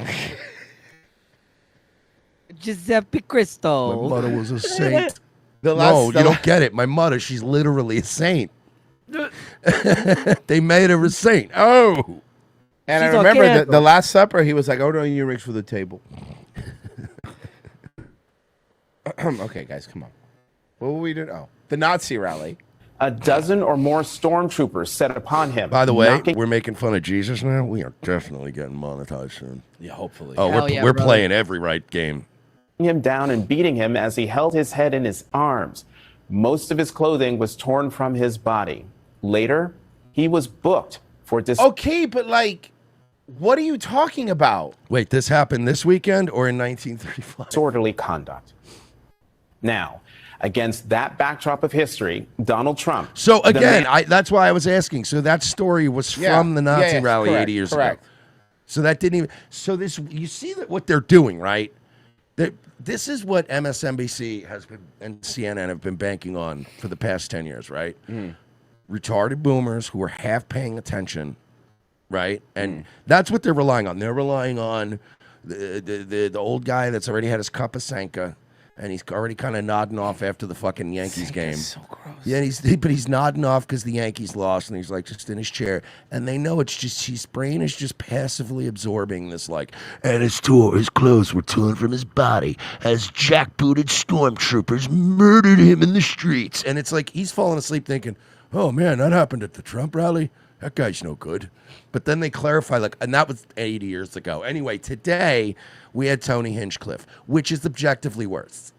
Giuseppe Cristo. My mother was a saint. The You don't get it. My mother, she's literally a saint. They made her a saint. Oh. And She's I on remember candle. the Last Supper, he was like, "Oh, no earrings for the table." Okay, guys, come on. What were we doing? Oh, the Nazi rally. A dozen or more stormtroopers set upon him. By the way, knocking- we're making fun of Jesus now. We are definitely getting monetized soon. Yeah, hopefully. Oh, Hell we're, yeah, we're brother. playing every right game. him down and beating him as he held his head in his arms. Most of his clothing was torn from his body. Later, he was booked for Okay, but like, what are you talking about? Wait, this happened this weekend or in 1935? disorderly conduct. Now, against that backdrop of history, Donald Trump. So the again, man- that's why I was asking. So that story was from the Nazi rally correct, 80 years correct. ago. So that didn't even. So this, you see that what they're doing, right? This is what MSNBC has been and CNN have been banking on for the past 10 years, right? Retarded boomers who are half paying attention, right? And that's what they're relying on. They're relying on the old guy that's already had his cup of Sanka, and he's already kind of nodding off after the fucking Yankees game. So gross. Yeah, but he's nodding off because the Yankees lost, and he's like just in his chair, and they know it's just his brain is just passively absorbing this, like, and his clothes were torn from his body as jackbooted stormtroopers murdered him in the streets, and it's like he's falling asleep thinking, oh man, that happened at the Trump rally. That guy's no good. But then they clarify, like, and that was 80 years ago. Anyway, today we had Tony Hinchcliffe, which is objectively worse.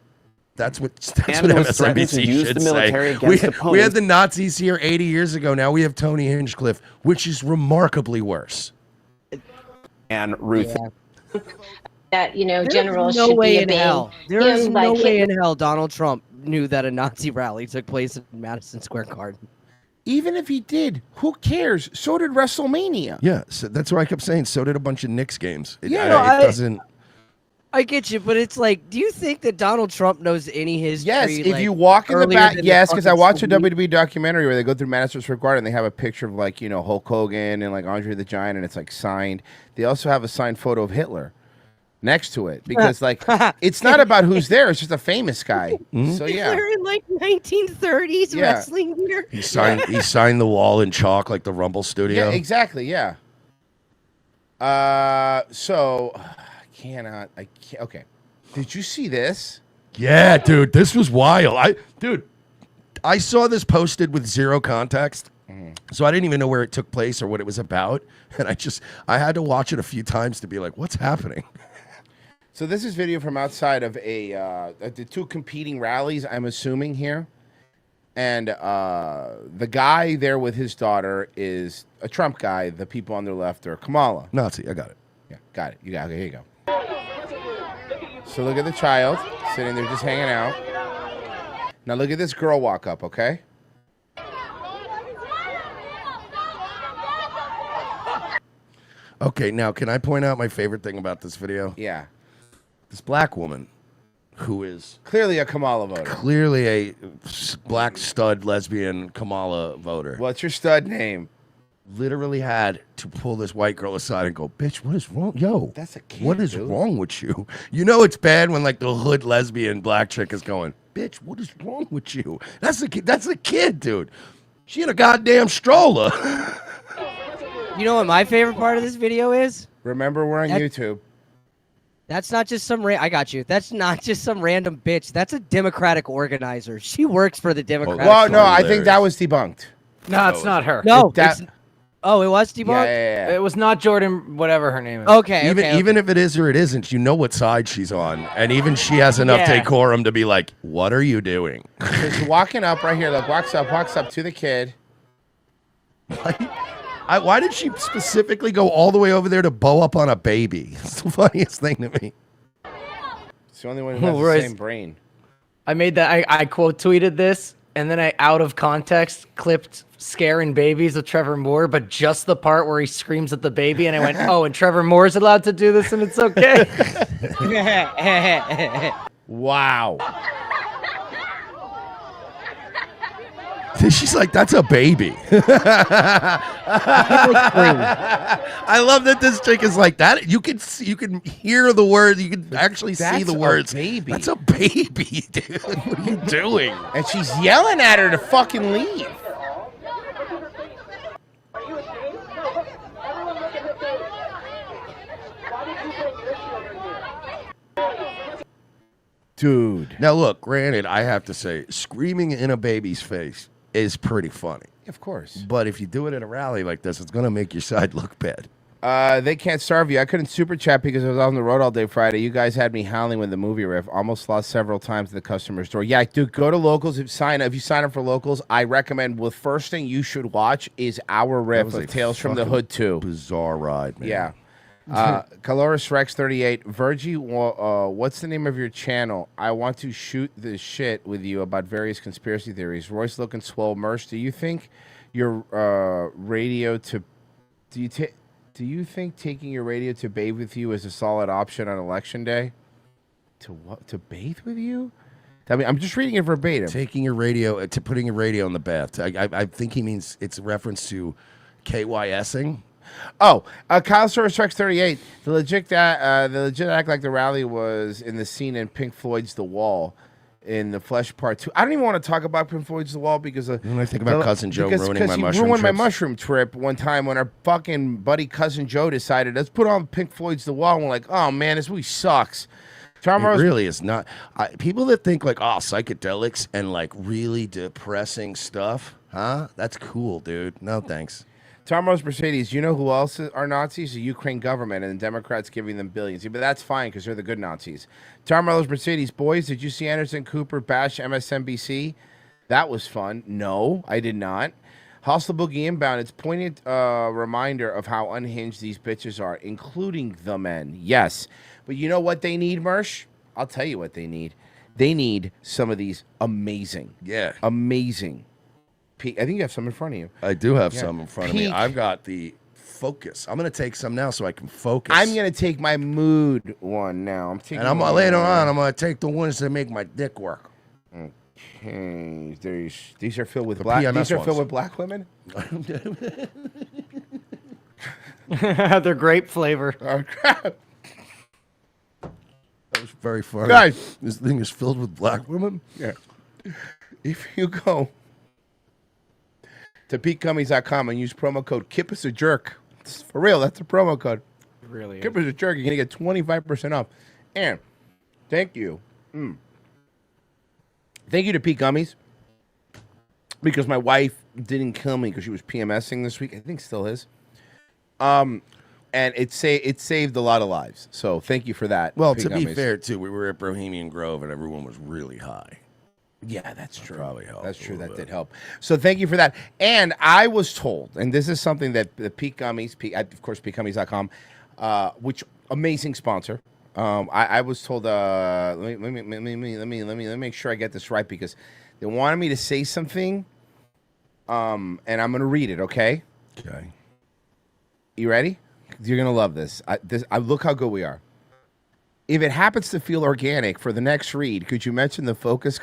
That's what And was threatening to MSNBC use should the military say. against We opponents. had the Nazis here 80 years ago. Now we have Tony Hinchcliffe, which is remarkably worse. And Ruth. That There's generals no should way be in being hell. There is like no way Hitler. in hell Donald Trump knew that a Nazi rally took place in Madison Square Garden. Even if he did, who cares? So did WrestleMania. Yeah, so that's what I kept saying. So did a bunch of Knicks games. It doesn't. I get you, but it's like, do you think that Donald Trump knows any history? Yes, if like, you walk in the earlier back, than yes, because I fucking watched a Civil War? WWE documentary where they go through Madison Square Garden and they have a picture of like, Hulk Hogan and like Andre the Giant and it's like signed. They also have a signed photo of Hitler next to it because like it's not about who's there, it's just a famous guy. So yeah. They're in like 1930s Yeah. wrestling gear. He signed the wall in chalk like the Rumble Studio. Yeah, exactly, yeah. So I can't okay. Did you see this? Yeah, dude, this was wild. I saw this posted with zero context, so I didn't even know where it took place or what it was about, and I had to watch it a few times to be like, what's happening? So this is video from outside of the two competing rallies, I'm assuming here. And the guy there with his daughter is a Trump guy. The people on their left are Kamala. Nazi, I got it. Yeah, got it. You got it. Here you go. So look at the child sitting there just hanging out. Now look at this girl walk up, okay? Okay, now can I point out my favorite thing about this video? Yeah. This black woman who is clearly a Kamala voter. Clearly a black stud lesbian Kamala voter. What's your stud name? Literally had to pull this white girl aside and go, bitch, what is wrong? Yo, that's a kid, what is dude. wrong with you? You know it's bad when like the hood lesbian black chick is going, bitch, what is wrong with you? That's a kid. That's a kid, dude. She in a goddamn stroller. You know what my favorite part of this video is? Remember, we're on YouTube. That's not just some I got you. That's not just some random bitch. That's a Democratic organizer. She works for the Democratic. Well, no, I think that was debunked. No, it's not her. No, That- oh, it was debunked. Yeah. It was not Jordan, whatever her name is. Okay, Even if it is or it isn't, you know what side she's on, and even she has enough Yeah. decorum to be like, "What are you doing?" She's walking up right here. Look, walks up to the kid. Why did she specifically go all the way over there to bow up on a baby? It's the funniest thing to me. It's the only one who has the Royce. same brain. I made that. I quote tweeted this, and then I out of context clipped "scaring babies" with Trevor Moore, but just the part where he screams at the baby, and I went, "Oh, and Trevor Moore's allowed to do this, and it's okay." Wow. She's like, "That's a baby." I love that this chick is like that. You can hear the words. You can actually see That's the a words. baby. That's a baby, dude. What are you doing? And she's yelling at her to fucking leave. Dude. Now look, granted, I have to say, screaming in a baby's face is pretty funny. Of course. But if you do it at a rally like this, it's gonna make your side look bad. They can't starve you. I couldn't super chat because I was on the road all day Friday. You guys had me howling with the movie riff. Almost lost several times at the customer store. Yeah, dude, go to Locals. If you sign up for Locals, I recommend. The first thing you should watch is our riff was of a Tales from the fucking Hood 2. Bizarre ride, man. Yeah. Caloris Rex 38. Virgie, what's the name of your channel? I want to shoot the shit with you about various conspiracy theories. Royce looking swole merch. Do you think your radio to do you think taking your radio to bathe with you is a solid option on election day? To what? To bathe with you? I mean, I'm just reading it verbatim. Taking your radio to putting your radio in the bath. I think he means it's a reference to KYSing. Oh, Kyle Soros Rex 38. The legit act like the rally was in the scene in Pink Floyd's The Wall in the Flesh Part 2. I don't even want to talk about Pink Floyd's The Wall because When I think about Cousin Joe ruining my he mushroom ruined my trips. mushroom trip one time when our fucking buddy Cousin Joe decided, let's put on Pink Floyd's The Wall. And we're like, oh man, this movie sucks. Tom It Rose, really is not. People that think like, oh, psychedelics and like really depressing stuff, huh? That's cool, dude. No thanks. Tom Rose Mercedes, you know who else are Nazis? The Ukraine government and the Democrats giving them billions. Yeah, but that's fine because they're the good Nazis. Tom Rose Mercedes, boys, did you see Anderson Cooper bash MSNBC? That was fun. No, I did not. Hostile Boogie Inbound, it's poignant reminder of how unhinged these bitches are, including the men. Yes. But you know what they need, Mersh? I'll tell you what they need. They need some of these amazing. Yeah. Amazing. Pete, I think you have some in front of you. I do have Yeah. some in front of me. Peak. I've got the Focus. I'm going to take some now so I can focus. I'm gonna take my mood one now. I'm taking. And I'm one later more. on, I'm going to take the ones that make my dick work. Okay, these are filled with The black. PMS These are ones. filled with black women. They're grape flavor. Oh crap! That was very funny. Guys. This thing is filled with black women. Yeah. If you go to PeteGummies.com and use promo code Kip is a jerk, it's for real, that's a promo code. Really? Kip is a jerk. You're gonna get 25% off. And thank you. Thank you to Pete Gummies, because my wife didn't kill me because she was PMSing this week. I think still is. And it saved a lot of lives. So thank you for that. Well, Pete to be Gummies. fair, too, we were at Bohemian Grove and everyone was really high. Yeah, that's true. Probably helped. That's a true. little That bit. did help. So thank you for that. And I was told, and this is something that the Pete Gummies, of course, PeteGummies.com, which amazing sponsor. I was told. Let me make sure I get this right, because they wanted me to say something. And I'm gonna read it. Okay. Okay. You ready? You're gonna love this. Look how good we are. If it happens to feel organic for the next read, could you mention the focus?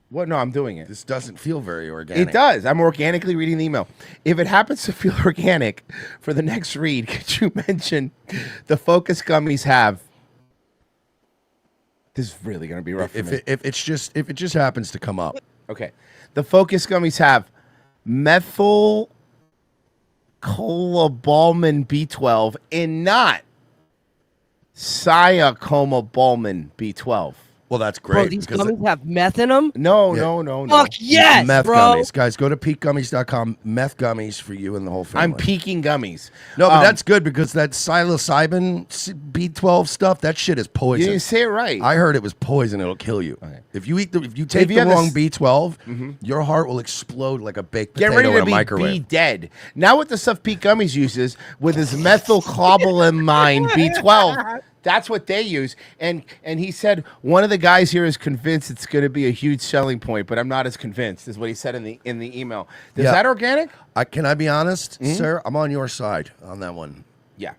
What? No, I'm doing it. This doesn't feel very organic. It does. I'm organically reading the email. If it happens to feel organic for the next read, could you mention the focus gummies have? This is really going to be rough for me. If it just happens to come up. Okay. The focus gummies have methylcobalamin B12 and not cyanocobalamin B12. Well, that's Bro, great. these because gummies have meth in them? No. Fuck yes, meth bro. gummies. Guys, go to PeteGummies.com. Meth gummies for you and the whole family. I'm peaking gummies. No, but that's good, because that psilocybin B12 stuff, that shit is poison. You didn't say it right. I heard it was poison. It'll kill you. If you take you the have wrong this- B12, your heart will explode like a baked Get potato ready in to a be microwave. dead. Now with the stuff Pete Gummies uses with his methylcobalamin B12, that's what they use. And he said one of the guys here is convinced it's going to be a huge selling point, but I'm not as convinced, is what he said in the email. Is Yeah. that organic? Can I be honest, sir? I'm on your side on that one. Yeah.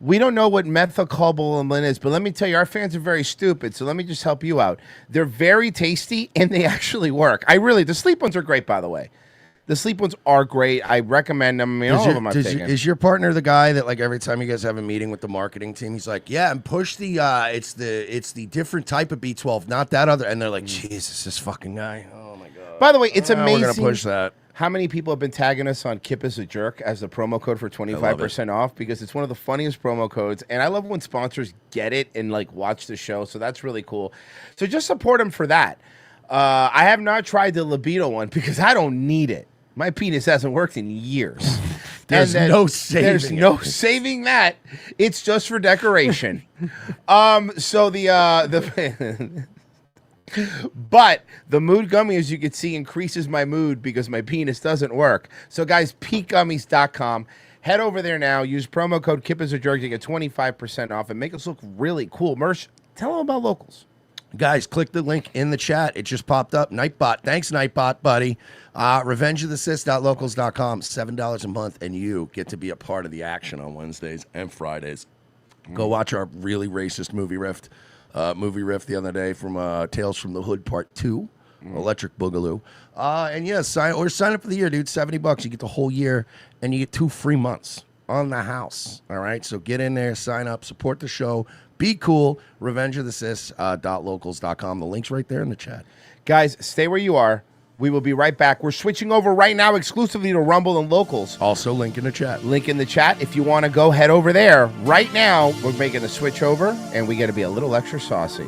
We don't know what methylcobalamin is, but let me tell you, our fans are very stupid, so let me just help you out. They're very tasty, and they actually work. The sleep ones are great, by the way. The sleep ones are great. I recommend them. I mean, all of them I've taken. Is your partner the guy that, like, every time you guys have a meeting with the marketing team, he's like, "Yeah, and push the it's the different type of B12, not that other." And they're like, "Jesus, this fucking guy." Oh my god. By the way, it's amazing. We're gonna push that. How many people have been tagging us on Kip is a Jerk as the promo code for 25% off? Because it's one of the funniest promo codes. And I love when sponsors get it and like watch the show. So that's really cool. So just support them for that. I have not tried the libido one because I don't need it. My penis hasn't worked in years. There's no saving There's it. no saving that. It's just for decoration. So the but the mood gummy, as you can see, increases my mood because my penis doesn't work. So guys, PeteGummies.com. Head over there now. Use promo code Kip is a Jerk to get 25% off and make us look really cool. Merch, tell them about locals. Guys, click the link in the chat. It just popped up. Nightbot. Thanks, Nightbot, buddy. RevengeOfTheSys.locals.com. $7 a month, and you get to be a part of the action on Wednesdays and Fridays. Go watch our really racist movie riff the other day from Tales from the Hood Part 2, Electric Boogaloo. And yeah, sign up for the year, dude. $70. You get the whole year, and you get 2 free months on the house. All right, so get in there, sign up, support the show. Be cool. RevengeOfTheSys.locals.com. The link's right there in the chat. Guys, stay where you are. We will be right back. We're switching over right now exclusively to Rumble and Locals. Also, link in the chat. Link in the chat. If you want to go, head over there. Right now, we're making the switch over, and we got to be a little extra saucy.